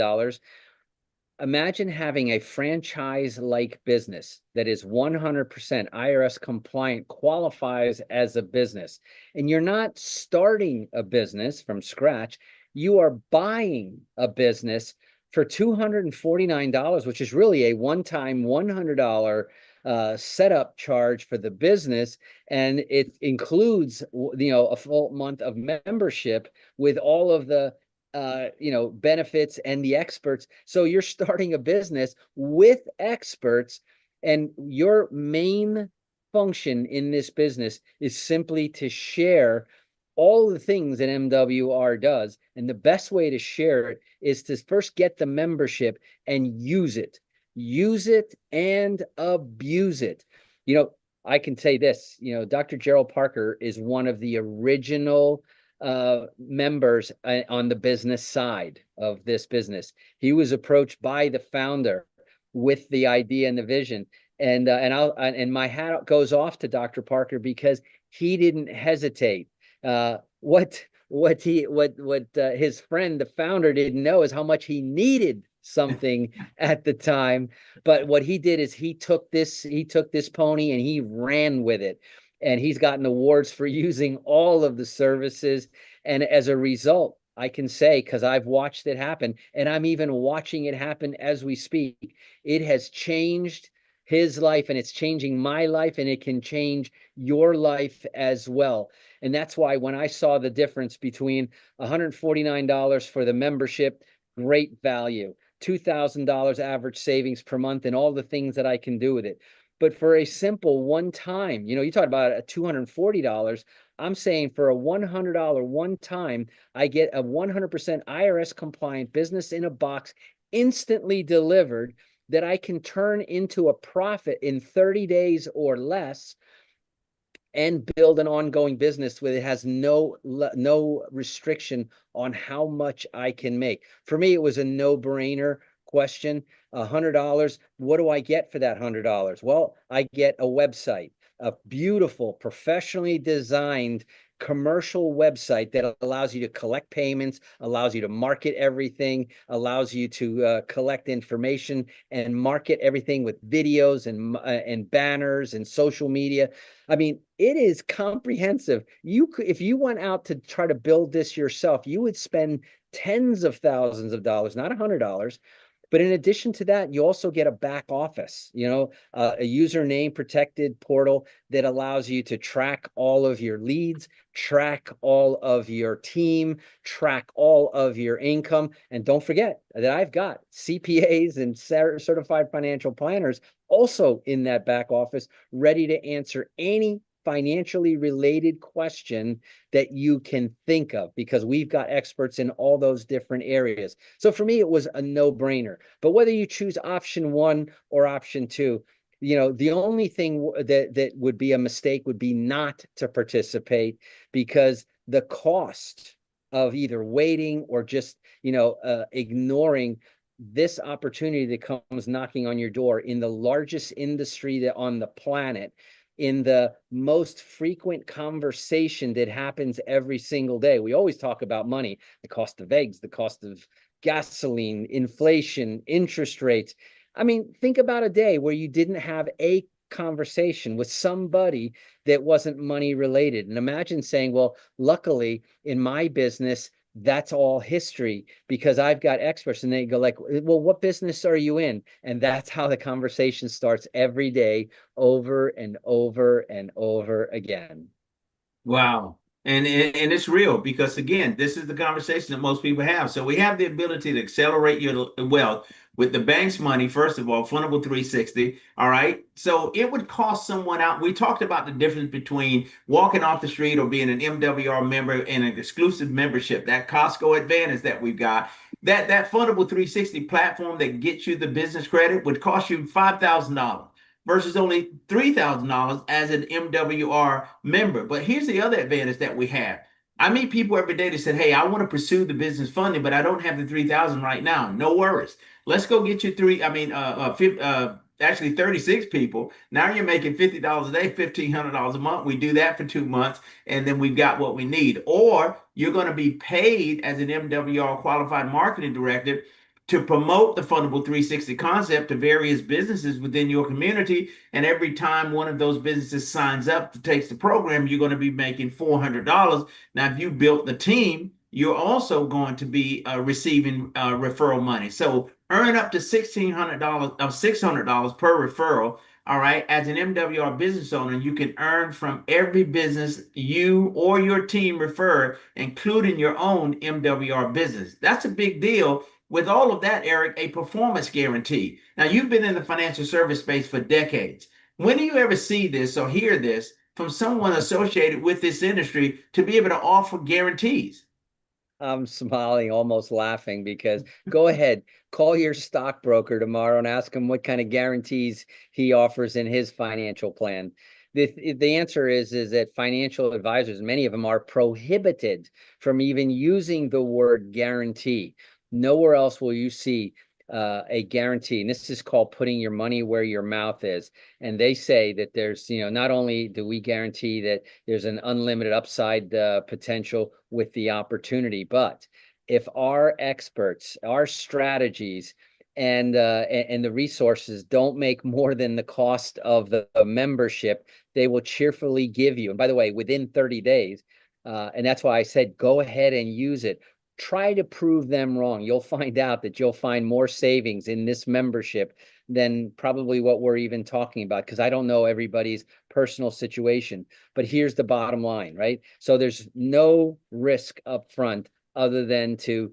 Imagine having a franchise-like business that is 100% IRS compliant, qualifies as a business, and you're not starting a business from scratch. You are buying a business for $249, which is really a one-time $100 setup charge for the business, and it includes a full month of membership with all of the benefits and the experts. So you're starting a business with experts, and your main function in this business is simply to share all the things that MWR does. And the best way to share it is to first get the membership and use it. Use it and abuse it. I can say this, Dr. Gerald Parker is one of the original members on the business side of this business. He was approached by the founder with the idea and the vision, and my hat goes off to Dr. Parker because he didn't hesitate. What his friend, the founder, didn't know is how much he needed something at the time. But what he did is he took this pony and he ran with it, and he's gotten awards for using all of the services. And as a result, I can say, because I've watched it happen, and I'm even watching it happen as we speak, it has changed his life, and it's changing my life, and it can change your life as well. And that's why when I saw the difference between $149 for the membership, great value, $2,000 average savings per month, and all the things that I can do with it. But for a simple one time, you talk about a $240. I'm saying for a $100 one time, I get a 100% IRS compliant business in a box instantly delivered that I can turn into a profit in 30 days or less and build an ongoing business with it. Has no restriction on how much I can make. For me, it was a no-brainer question. $100, what do I get for that $100? Well, I get a website, a beautiful, professionally designed commercial website that allows you to collect payments, allows you to market everything, allows you to collect information and market everything with videos and banners and social media. I mean, it is comprehensive. If you went out to try to build this yourself, you would spend tens of thousands of dollars, not $100. But in addition to that, you also get a back office, a username protected portal that allows you to track all of your leads, track all of your team, track all of your income. And don't forget that I've got CPAs and certified financial planners also in that back office, ready to answer any financially related question that you can think of, because we've got experts in all those different areas. So for me, it was a no-brainer. But whether you choose option one or option two, the only thing that would be a mistake would be not to participate, because the cost of either waiting or just ignoring this opportunity that comes knocking on your door in the largest industry on the planet, in the most frequent conversation that happens every single day. We always talk about money, the cost of eggs, the cost of gasoline, inflation, interest rates. I mean, think about a day where you didn't have a conversation with somebody that wasn't money related. And imagine saying, well, luckily in my business, that's all history because I've got experts and they go like, well, what business are you in? And that's how the conversation starts every day over and over and over again. Wow. And it's real because again, this is the conversation that most people have. So we have the ability to accelerate your wealth with the bank's money, first of all, fundable 360. All right. So it would cost someone out. We talked about the difference between walking off the street or being an MWR member and an exclusive membership, that Costco advantage that we've got. That fundable 360 platform that gets you the business credit would cost you $5,000 versus only $3,000 as an MWR member. But here's the other advantage that we have. I meet people every day that said, "Hey, I want to pursue the business funding, but I don't have the 3,000 right now." No worries. Let's go get you three. Actually 36 people. Now you're making $50 a day, $1,500 a month. We do that for 2 months, and then we've got what we need. Or you're going to be paid as an MWR qualified marketing director to promote the fundable 360 concept to various businesses within your community. And every time one of those businesses signs up to take the program, you're going to be making $400. Now, if you built the team, you're also going to be receiving referral money. So earn up to $1,600 of $600 per referral. All right. As an MWR business owner, you can earn from every business you or your team refer, including your own MWR business. That's a big deal. With all of that, Eric, a performance guarantee. Now, you've been in the financial service space for decades. When do you ever see this or hear this from someone associated with this industry to be able to offer guarantees? I'm smiling, almost laughing because go ahead, call your stockbroker tomorrow and ask him what kind of guarantees he offers in his financial plan. The answer is that financial advisors, many of them are prohibited from even using the word guarantee. Nowhere else will you see a guarantee. And this is called putting your money where your mouth is. And they say that there's, not only do we guarantee that there's an unlimited upside potential with the opportunity, but if our experts, our strategies, and the resources don't make more than the cost of the membership, they will cheerfully give you. And by the way, within 30 days, and that's why I said go ahead and use it. Try to prove them wrong. You'll find out that you'll find more savings in this membership than probably what we're even talking about, because I don't know everybody's personal situation. But here's the bottom line, right? So there's no risk up front other than to,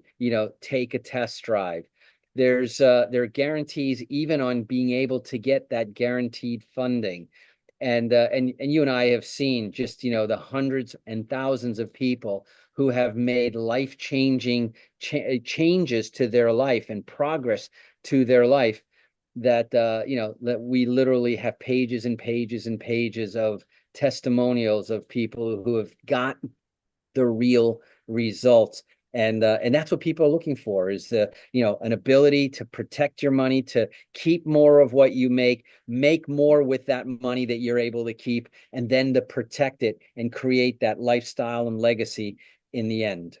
take a test drive. There are guarantees even on being able to get that guaranteed funding. And you and I have seen just, the hundreds and thousands of people who have made life-changing changes to their life and progress to their life, that that we literally have pages and pages and pages of testimonials of people who have got the real results. And that's what people are looking for, is an ability to protect your money, to keep more of what you make more with that money that you're able to keep, and then to protect it and create that lifestyle and legacy in the end.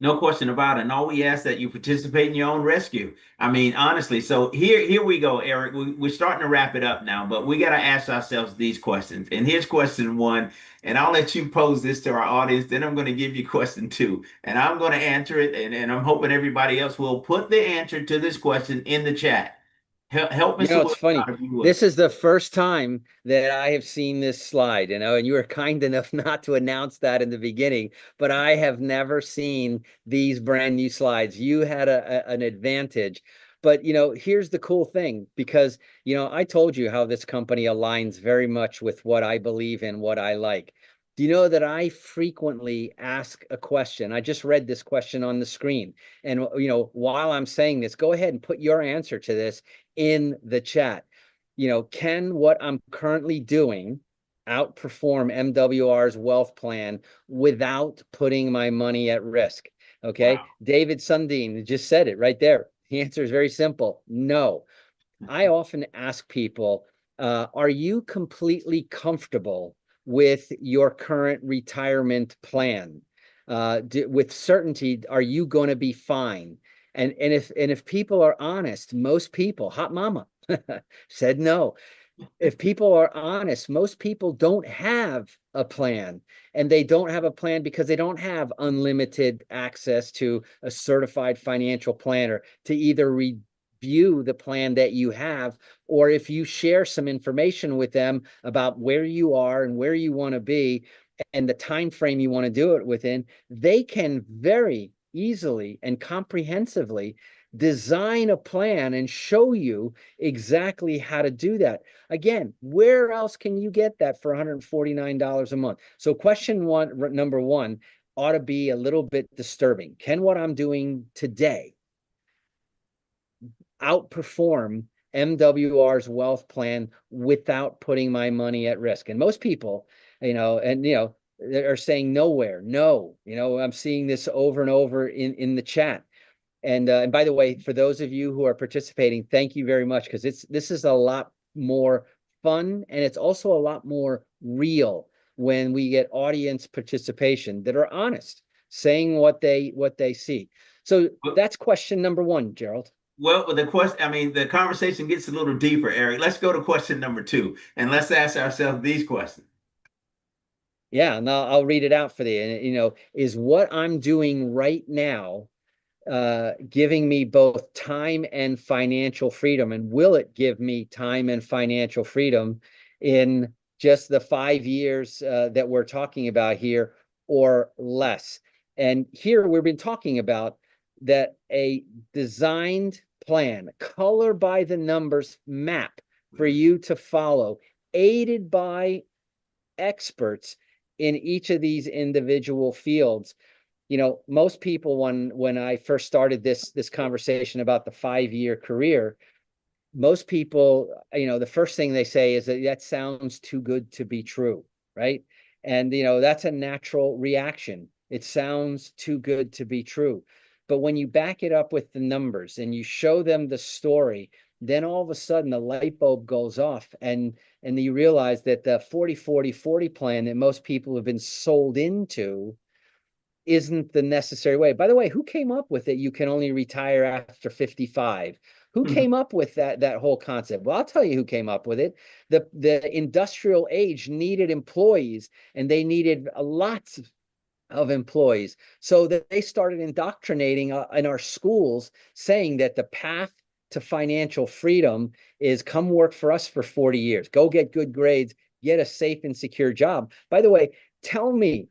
No question about it. And all we ask that you participate in your own rescue. I mean, honestly. So here we go, Eric. We're starting to wrap it up now, but we got to ask ourselves these questions. And here's question one, and I'll let you pose this to our audience. Then I'm going to give you question two, and I'm going to answer it. And I'm hoping everybody else will put the answer to this question in the chat. Help Mr. It's Williams funny. out if you would. This is the first time that I have seen this slide, and you were kind enough not to announce that in the beginning, but I have never seen these brand new slides. You had an advantage. But, here's the cool thing, because, I told you how this company aligns very much with what I believe in, what I like. Do you know that I frequently ask a question? I just read this question on the screen. And, while I'm saying this, go ahead and put your answer to this in the chat. Can what I'm currently doing outperform MWR's wealth plan without putting my money at risk? Okay. Wow. David Sundin just said it right there. The answer is very simple. No. I often ask people, are you completely comfortable with your current retirement plan? With certainty, are you going to be fine? And if people are honest, most people, hot mama, said no. If people are honest, most people don't have a plan, and they don't have a plan because they don't have unlimited access to a certified financial planner to either review the plan that you have, or if you share some information with them about where you are and where you want to be and the time frame you want to do it within, they can very easily and comprehensively design a plan and show you exactly how to do that. Again, where else can you get that for $149 a month? So question one, number one, ought to be a little bit disturbing. Can what I'm doing today outperform MWR's wealth plan without putting my money at risk? And most people, are saying nowhere, no. I'm seeing this over and over in the chat. And by the way, for those of you who are participating, thank you very much, because this is a lot more fun, and it's also a lot more real when we get audience participation that are honest, saying what they see. So Well, that's question number one, Gerald. well, the question, I mean, the conversation gets a little deeper, Eric. Let's go to question number two, and let's ask ourselves these questions. Yeah, and I'll read it out for you. And is what I'm doing right now giving me both time and financial freedom? And will it give me time and financial freedom in just the 5 years that we're talking about here, or less? And here we've been talking about that a designed plan, color by the numbers map for you to follow, aided by experts in each of these individual fields. Most people, when I first started this conversation about the 5-year career, most people, the first thing they say is that sounds too good to be true, right? And that's a natural reaction. It sounds too good to be true. But when you back it up with the numbers and you show them the story, then all of a sudden the light bulb goes off, and you realize that the 40-40-40 plan that most people have been sold into isn't the necessary way. By the way, who came up with it? You can only retire after 55. Who came up with that whole concept? Well, I'll tell you who came up with it. The industrial age needed employees, and they needed lots of employees. So that they started indoctrinating in our schools, saying that the path to financial freedom is come work for us for 40 years, go get good grades, get a safe and secure job. By the way, tell me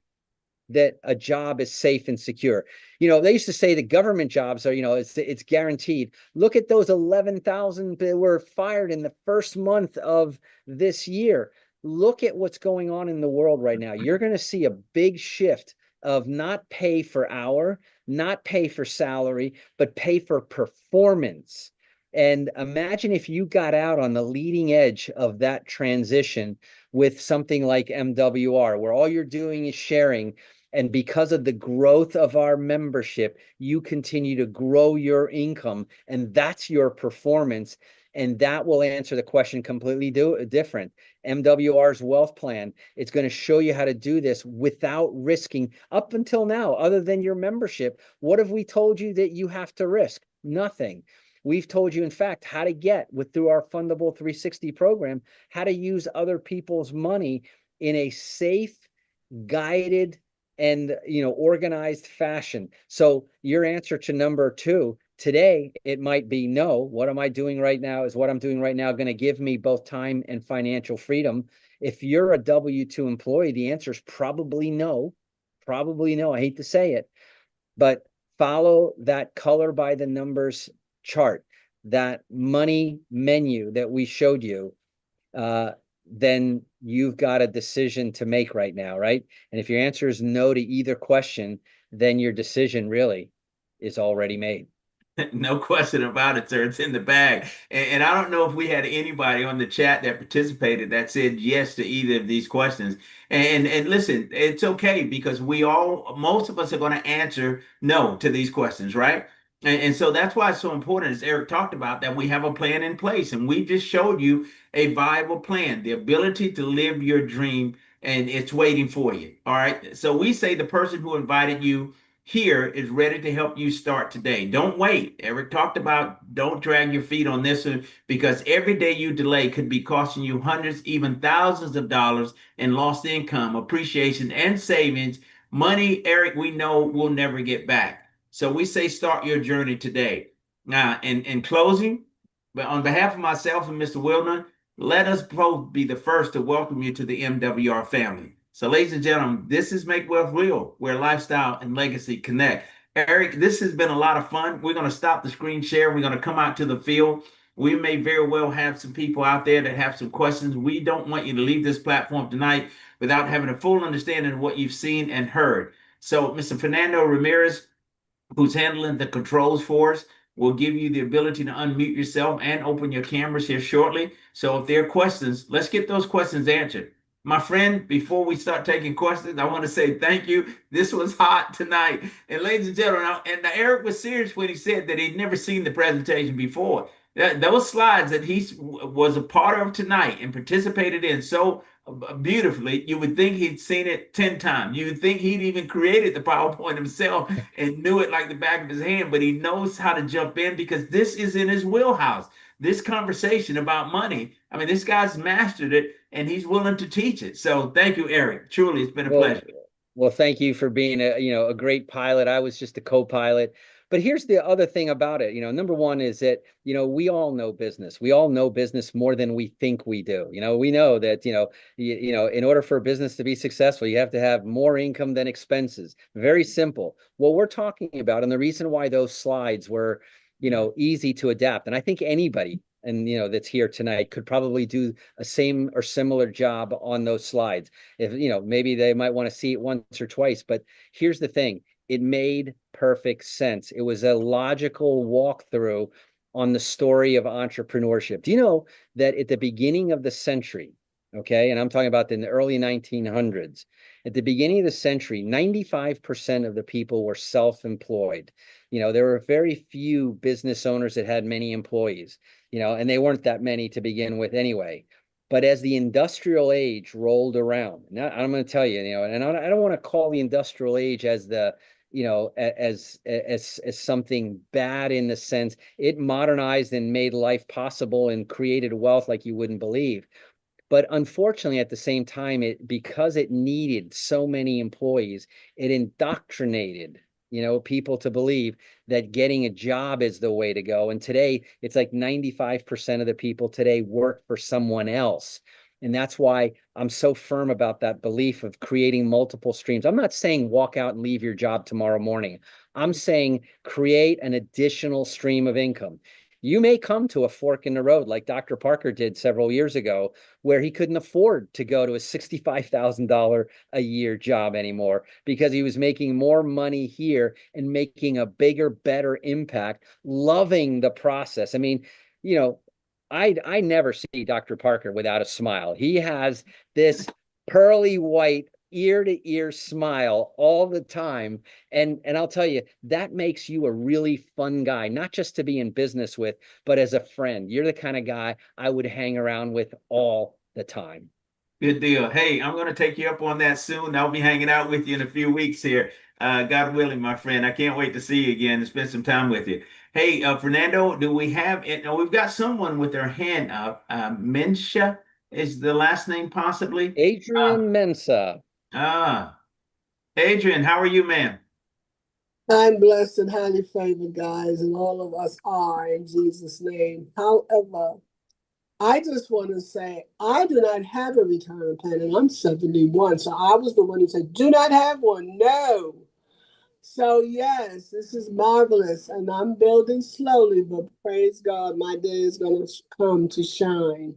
that a job is safe and secure. They used to say the government jobs are, it's guaranteed. Look at those 11,000 that were fired in the first month of this year. Look at what's going on in the world right now. You're going to see a big shift of not pay for hour, not pay for salary, but pay for performance. And imagine if you got out on the leading edge of that transition with something like MWR, where all you're doing is sharing. And because of the growth of our membership, you continue to grow your income, and that's your performance. And that will answer the question completely different. MWR's wealth plan, it's going to show you how to do this without risking. Up until now, other than your membership, what have we told you that you have to risk? Nothing. We've told you, in fact, how to get through our Fundable 360 program, how to use other people's money in a safe, guided, and organized fashion. So your answer to number two today, it might be no. What am I doing right now? Is what I'm doing right now going to give me both time and financial freedom? If you're a W-2 employee, the answer is probably no. Probably no. I hate to say it, but follow that color by the numbers chart, that money menu that we showed you. Then you've got a decision to make right now, right? And if your answer is no to either question, then your decision really is already made. No question about it, sir. It's in the bag. And I don't know if we had anybody on the chat that participated that said yes to either of these questions. And listen, it's okay because most of us are going to answer no to these questions, right? And so that's why it's so important, as Eric talked about, that we have a plan in place. And we just showed you a viable plan, the ability to live your dream, and it's waiting for you. All right. So we say the person who invited you here is ready to help you start today. Don't wait. Eric talked about don't drag your feet on this one because every day you delay could be costing you hundreds, even thousands of dollars in lost income, appreciation, and savings. Money, Eric, we know we'll never get back. So we say start your journey today. Now, in closing, but on behalf of myself and Mr. Wilner, let us both be the first to welcome you to the MWR family. So, ladies and gentlemen, this is Make Wealth Real, where lifestyle and legacy connect. Eric, this has been a lot of fun. We're going to stop the screen share. We're going to come out to the field. We may very well have some people out there that have some questions. We don't want you to leave this platform tonight without having a full understanding of what you've seen and heard. So, Mr. Fernando Ramirez, who's handling the controls for us, will give you the ability to unmute yourself and open your cameras here shortly. So if there are questions, let's get those questions answered. My friend, before we start taking questions, I want to say thank you. This was hot tonight. And ladies and gentlemen, and Eric was serious when he said that he'd never seen the presentation before. Those slides that he was a part of tonight and participated in so beautifully, you would think he'd seen it 10 times. You would think he'd even created the PowerPoint himself and knew it like the back of his hand, but he knows how to jump in because this is in his wheelhouse. This conversation about money, I mean, this guy's mastered it and he's willing to teach it. So thank you, Eric. Truly, it's been a Well, pleasure. well, thank you for being a great pilot. I was just a co-pilot. But here's the other thing about it. Number one is that, we all know business. We all know business more than we think we do. We know that, in order for a business to be successful, you have to have more income than expenses. Very simple. What we're talking about, and the reason why those slides were, easy to adapt. And I think anybody and that's here tonight could probably do a same or similar job on those slides. If maybe they might want to see it once or twice, but here's the thing: it made perfect sense. It was a logical walkthrough on the story of entrepreneurship. Do you know that at the beginning of the century, okay, and I'm talking about in the early 1900s, at the beginning of the century, 95% of the people were self-employed. There were very few business owners that had many employees, and they weren't that many to begin with anyway. But as the industrial age rolled around, now I'm going to tell you, and I don't want to call the industrial age as the, as something bad in the sense it modernized and made life possible and created wealth like you wouldn't believe. But unfortunately, at the same time, because it needed so many employees, it indoctrinated, people to believe that getting a job is the way to go. And today, it's like 95% of the people today work for someone else. And that's why I'm so firm about that belief of creating multiple streams. I'm not saying walk out and leave your job tomorrow morning. I'm saying create an additional stream of income. You may come to a fork in the road like Dr. Parker did several years ago, where he couldn't afford to go to a $65,000 a year job anymore because he was making more money here and making a bigger, better impact, loving the process. I mean, I never see Dr. Parker without a smile. He has this pearly white ear to ear smile all the time. And I'll tell you, that makes you a really fun guy, not just to be in business with, but as a friend. You're the kind of guy I would hang around with all the time. Good deal. Hey, I'm going to take you up on that soon. I'll be hanging out with you in a few weeks here. God willing, my friend. I can't wait to see you again and spend some time with you. Hey, Fernando, do we have it? No, we've got someone with their hand up. Mensha is the last name, possibly. Ah, Adrian Mensa. ah, Adrian, how are you, man? I'm blessed and highly favored, guys, and all of us are in Jesus' name. However, I just want to say I do not have a retirement plan, and I'm 71. So I was the one who said, do not have one. No. So, yes, this is marvelous, and I'm building slowly, but praise God, my day is going to come to shine.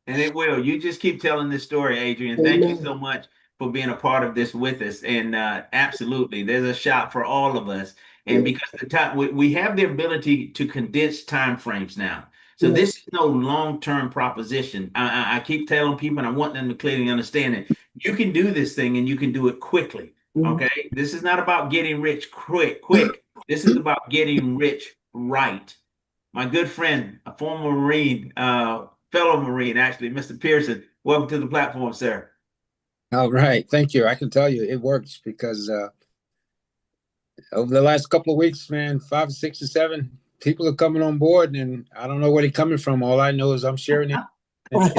And it will. You just keep telling this story, Adrian. Thank you so Amen. much for being a part of this with us. And absolutely, there's a shot for all of us. And Yeah, because the time we have the ability to condense time frames now. So yeah. this is no long-term proposition. I keep telling people, and I want them to clearly understand it. You can do this thing and you can do it quickly. Mhm. Okay. This is not about getting rich quick. This is about getting rich right. My good friend, a former Marine, fellow Marine, actually, Mr. Pearson. Welcome to the platform, sir. All right, thank you. I can tell you it works because Over the last couple of weeks, man, 5, 6, or 7 people are coming on board, and I don't know where they're coming from. All I know is I'm sharing it and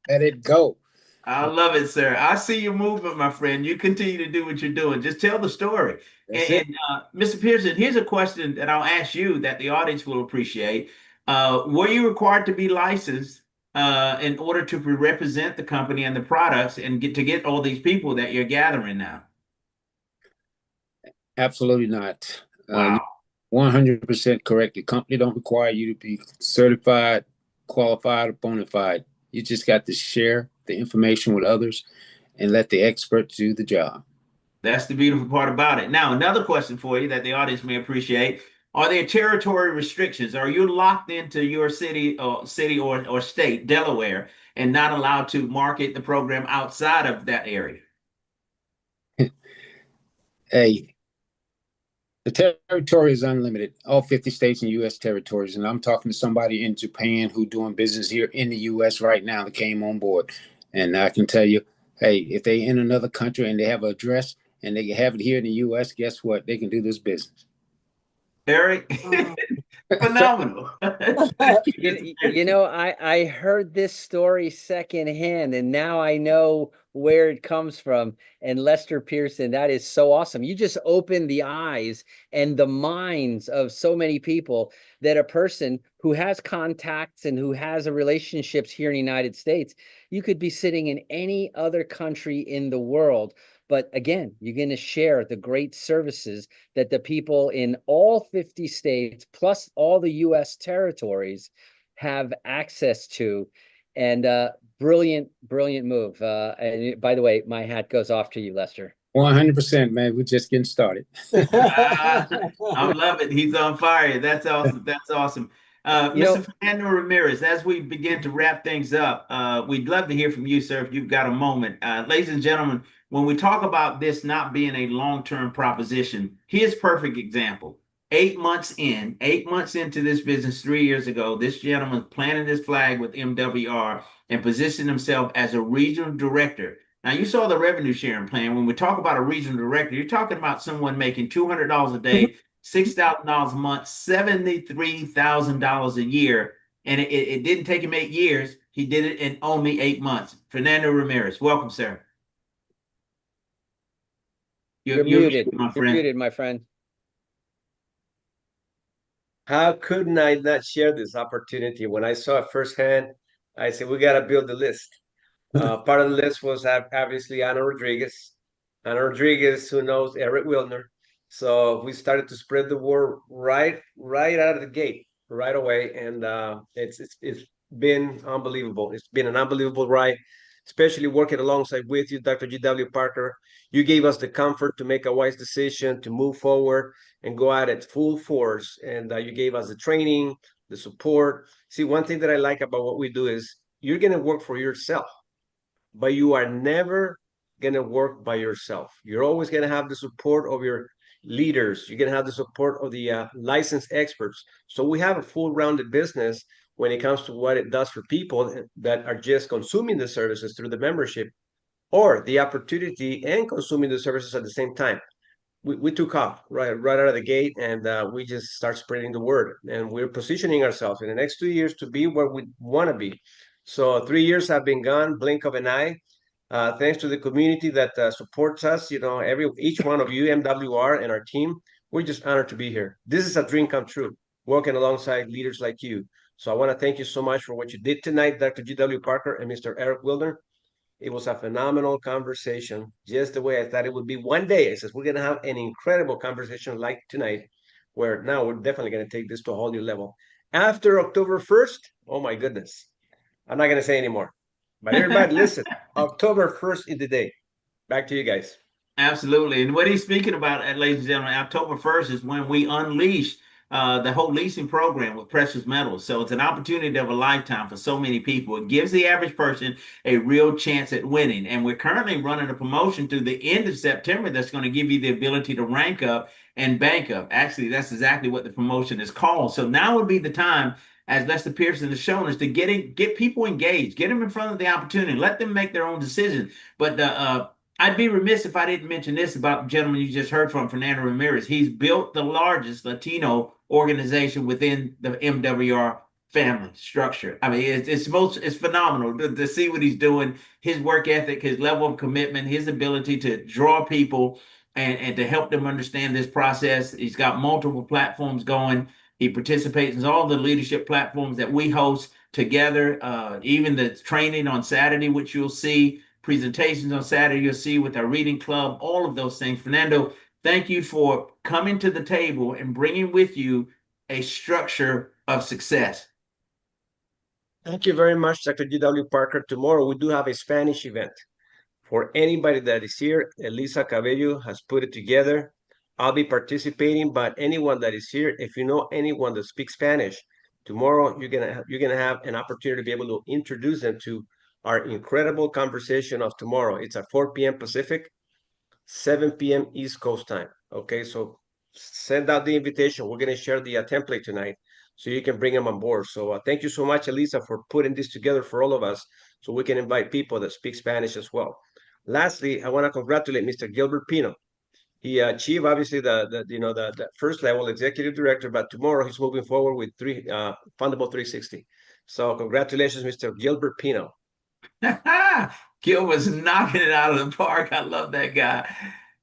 let it go. I love it, sir. I see your movement, my friend. You continue to do what you're doing. Just tell the story. That's it. Mr. Pearson, here's a question that I'll ask you that the audience will appreciate. Were you required to be licensed in order to represent the company and the products and get all these people that you're gathering now? Absolutely not. You Wow. 100% correct. The company don't require you to be certified, qualified, or bona fide. You just got to share the information with others and let the experts do the job. That's the beautiful part about it. Now, another question for you that the audience may appreciate. Are there territory restrictions? Are you locked into your city or state, Delaware, and not allowed to market the program outside of that area? Hey, the territory is unlimited, all 50 states and U.S. territories. And I'm talking to somebody in Japan who doing business here in the U.S. right now that came on board. And I can tell you, hey, if they in another country and they have an address and they have it here in the U.S., guess what? They can do this business. Eric, phenomenal. Thank you, Mr. Pearson. I heard this story secondhand, and now I know where it comes from. And Lester Pearson, that is so awesome. You just opened the eyes and the minds of so many people that a person who has contacts and who has a relationships here in the United States, you could be sitting in any other country in the world. But again, you're going to share the great services that the people in all 50 states, plus all the US territories, have access to. And brilliant, brilliant move. And by the way, my hat goes off to you, Lester. 100%, man. We're just getting started. I love it. He's on fire. That's awesome. That's awesome. Mr. Fernando Ramirez, as we begin to wrap things up, we'd love to hear from you, sir, if you've got a moment. Ladies and gentlemen, when we talk about this not being a long-term proposition, here's a perfect example. 8 months into this business 3 years ago, this gentleman planted his flag with MWR and positioned himself as a regional director. Now, you saw the revenue sharing plan. When we talk about a regional director, you're talking about someone making $200 a day, $6,000 a month, $73,000 a year. And it didn't take him 8 years. He did it in only 8 months. Fernando Ramirez, welcome, sir. You're muted. My You're friend. muted, my friend. How couldn't I not share this opportunity? When I saw it firsthand, I said, we got to build the list. Part of the list was obviously Ana Rodriguez. Ana Rodriguez, who knows Eric Wilner. So we started to spread the word right out of the gate, right away. And it's been unbelievable. It's been an unbelievable ride, especially working alongside with you, Dr. G.W. Parker. You gave us the comfort to make a wise decision, to move forward and go at it full force. And you gave us the training, the support. See, one thing that I like about what we do is you're going to work for yourself, but you are never going to work by yourself. You're always going to have the support of your leaders. You're going to have the support of the licensed experts. So we have a full rounded business when it comes to what it does for people that are just consuming the services through the membership or the opportunity and consuming the services at the same time. We took off right out of the gate, and we just start spreading the word, and we're positioning ourselves in the next 2 years to be where we want to be. So 3 years have been gone, blink of an eye. Thanks to the community that supports us, each one of you, MWR and our team, we're just honored to be here. This is a dream come true, working alongside leaders like you. So I want to thank you so much for what you did tonight, Dr. G.W. Parker and Mr. Eric Wilner. It was a phenomenal conversation, just the way I thought it would be. One day, I says, we're going to have an incredible conversation like tonight, where now we're definitely going to take this to a whole new level. After October 1st, oh my goodness, I'm not going to say anymore. But everybody, listen, October 1st is the day. Back to you guys. Absolutely. And what he's speaking about, ladies and gentlemen, October 1st is when we unleash the whole leasing program with precious metals. So it's an opportunity of a lifetime for so many people. It gives the average person a real chance at winning. And we're currently running a promotion through the end of September that's going to give you the ability to rank up and bank up. Actually, that's exactly what the promotion is called. So now would be the time, as Lester Pearson has shown us, to get people engaged, get them in front of the opportunity, let them make their own decision. But I'd be remiss if I didn't mention this about the gentleman you just heard from, Fernando Ramirez. He's built the largest Latino organization within the MWR family structure. I mean, it's phenomenal to see what he's doing, his work ethic, his level of commitment, his ability to draw people and to help them understand this process. He's got multiple platforms going. He participates in all the leadership platforms that we host together, even the training on Saturday, which you'll see, presentations on Saturday, you'll see with our reading club, all of those things. Fernando, thank you for coming to the table and bringing with you a structure of success. Thank you very much, Dr. G.W. Parker. Tomorrow we do have a Spanish event. For anybody that is here, Elisa Cabello has put it together. I'll be participating, but anyone that is here, if you know anyone that speaks Spanish, tomorrow you're gonna have an opportunity to be able to introduce them to our incredible conversation of tomorrow. It's at 4 p.m. Pacific, 7 p.m. East Coast time. Okay, so send out the invitation. We're gonna share the template tonight, so you can bring them on board. So thank you so much, Elisa, for putting this together for all of us, so we can invite people that speak Spanish as well. Lastly, I want to congratulate Mr. Gilbert Pino. He achieved obviously the first level executive director, but tomorrow he's moving forward with Fundable 360. So congratulations, Mr. Gilbert Pino. Gil was knocking it out of the park. I love that guy.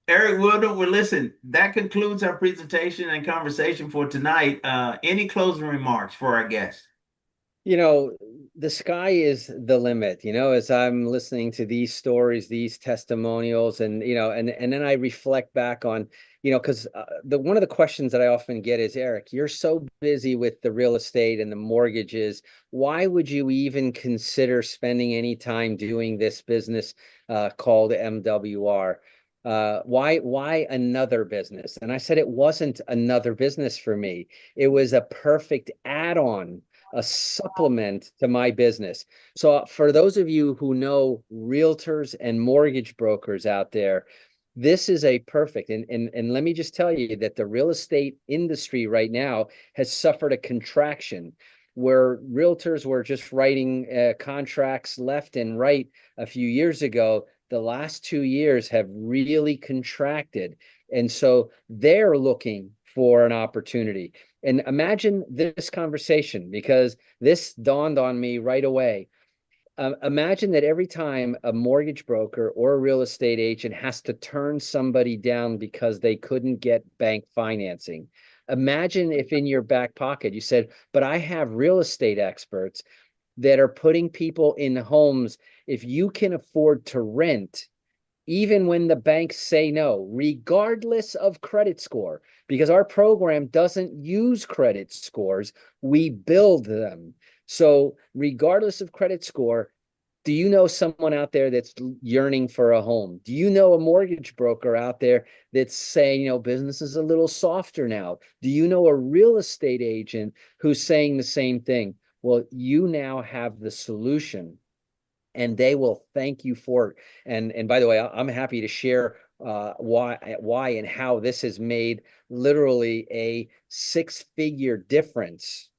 Eric Wilder, well, listen, that concludes our presentation and conversation for tonight. Any closing remarks for our guests? You know, the sky is the limit, as I'm listening to these stories, these testimonials, and, and then I reflect back on, because one of the questions that I often get is, Eric, you're so busy with the real estate and the mortgages. Why would you even consider spending any time doing this business called MWR? Why another business? And I said, it wasn't another business for me. It was a perfect add-on, a supplement to my business. So for those of you who know realtors and mortgage brokers out there, this is a perfect, and let me just tell you that the real estate industry right now has suffered a contraction where realtors were just writing contracts left and right a few years ago. The last 2 years have really contracted. And so they're looking for an opportunity. And imagine this conversation, because this dawned on me right away. Imagine that every time a mortgage broker or a real estate agent has to turn somebody down because they couldn't get bank financing. Imagine if in your back pocket you said, but I have real estate experts that are putting people in homes. If you can afford to rent, even when the banks say no, regardless of credit score, because our program doesn't use credit scores, we build them. So regardless of credit score, do you know someone out there that's yearning for a home? Do you know a mortgage broker out there that's saying, business is a little softer now? Do you know a real estate agent who's saying the same thing? Well, you now have the solution, and they will thank you for it. And by the way, I'm happy to share why and how this has made literally a 6-figure difference,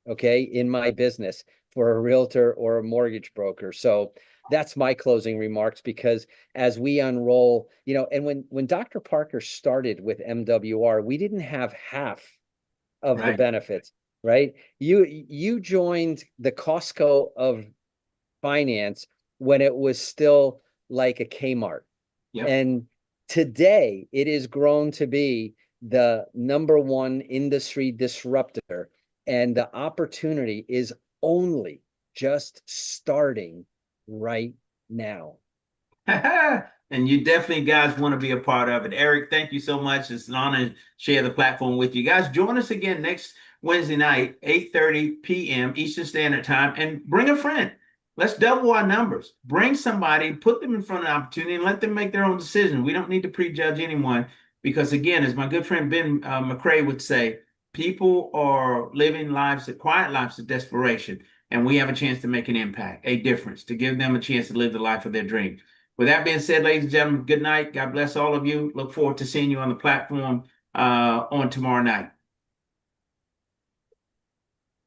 okay, in my business for a realtor or a mortgage broker. So that's my closing remarks, because as we unroll, and when Dr. Parker started with MWR, we didn't have half of the benefits, right? You joined the Costco of finance when it was still like a Kmart. Yep. And today it is grown to be the #1 industry disruptor. And the opportunity is only just starting right now. And you definitely guys want to be a part of it. Eric, thank you so much. It's an honor to share the platform with you guys. Join us again next Wednesday night, 8:30 p.m. Eastern Standard Time, and bring a friend. Let's double our numbers. Bring somebody, put them in front of the opportunity, and let them make their own decision. We don't need to prejudge anyone, because, again, as my good friend Ben McCrae would say, people are living lives, quiet lives of desperation, and we have a chance to make an impact, a difference, to give them a chance to live the life of their dreams. With that being said, ladies and gentlemen, good night. God bless all of you. Look forward to seeing you on the platform on tomorrow night.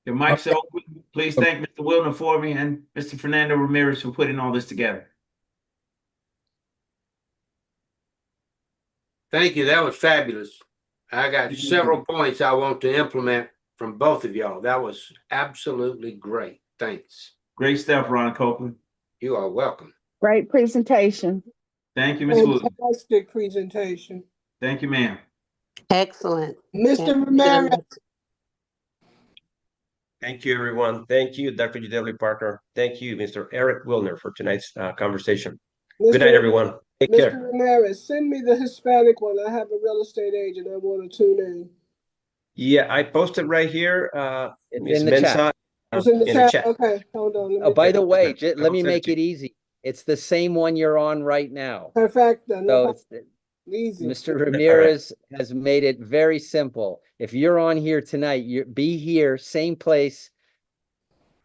The mic's open. Please thank Mr. Wilner for me and Mr. Fernando Ramirez for putting all this together. Thank you. That was fabulous. I got several points I want to implement from both of y'all. That was absolutely great. Thanks. Great stuff, Ron Copeland. You are welcome. Great presentation. Thank you, Ms. Wood. Fantastic presentation. Thank you, ma'am. Excellent. Mr. Ramirez, Thank you, everyone. Thank you, Dr. GW Parker. Thank you, Mr. Eric Wilner, for tonight's conversation. Good night, everyone. Take Mr. care. Ramirez, send me the Hispanic one. I have a real estate agent. I want to tune in. Yeah, I posted right here. It's Ms. in the Mensah, chat. It's in the chat. Okay, hold on. Oh, by check. the way, Okay. let me I'll send it make to it easy. It's the same one you're on right now. Perfecto. No So problem. Easy. Mr. Ramirez has made it very simple. If you're on here tonight, be here, same place,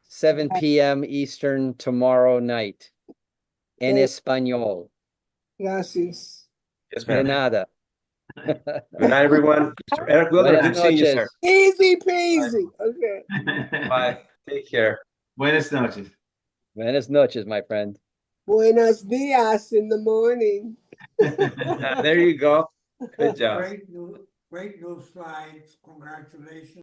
7 p.m. Eastern tomorrow night. En Thank- español. Gracias. Yes, De ma'am. nada. Good night, everyone. Mr. Eric Wilner, Buenas good seeing you, sir. noches. Easy peasy. Okay. Bye. Take care. Buenas noches. Buenas noches, my friend. Buenos dias in the morning. There you go. Good job. Great new slides. Congratulations.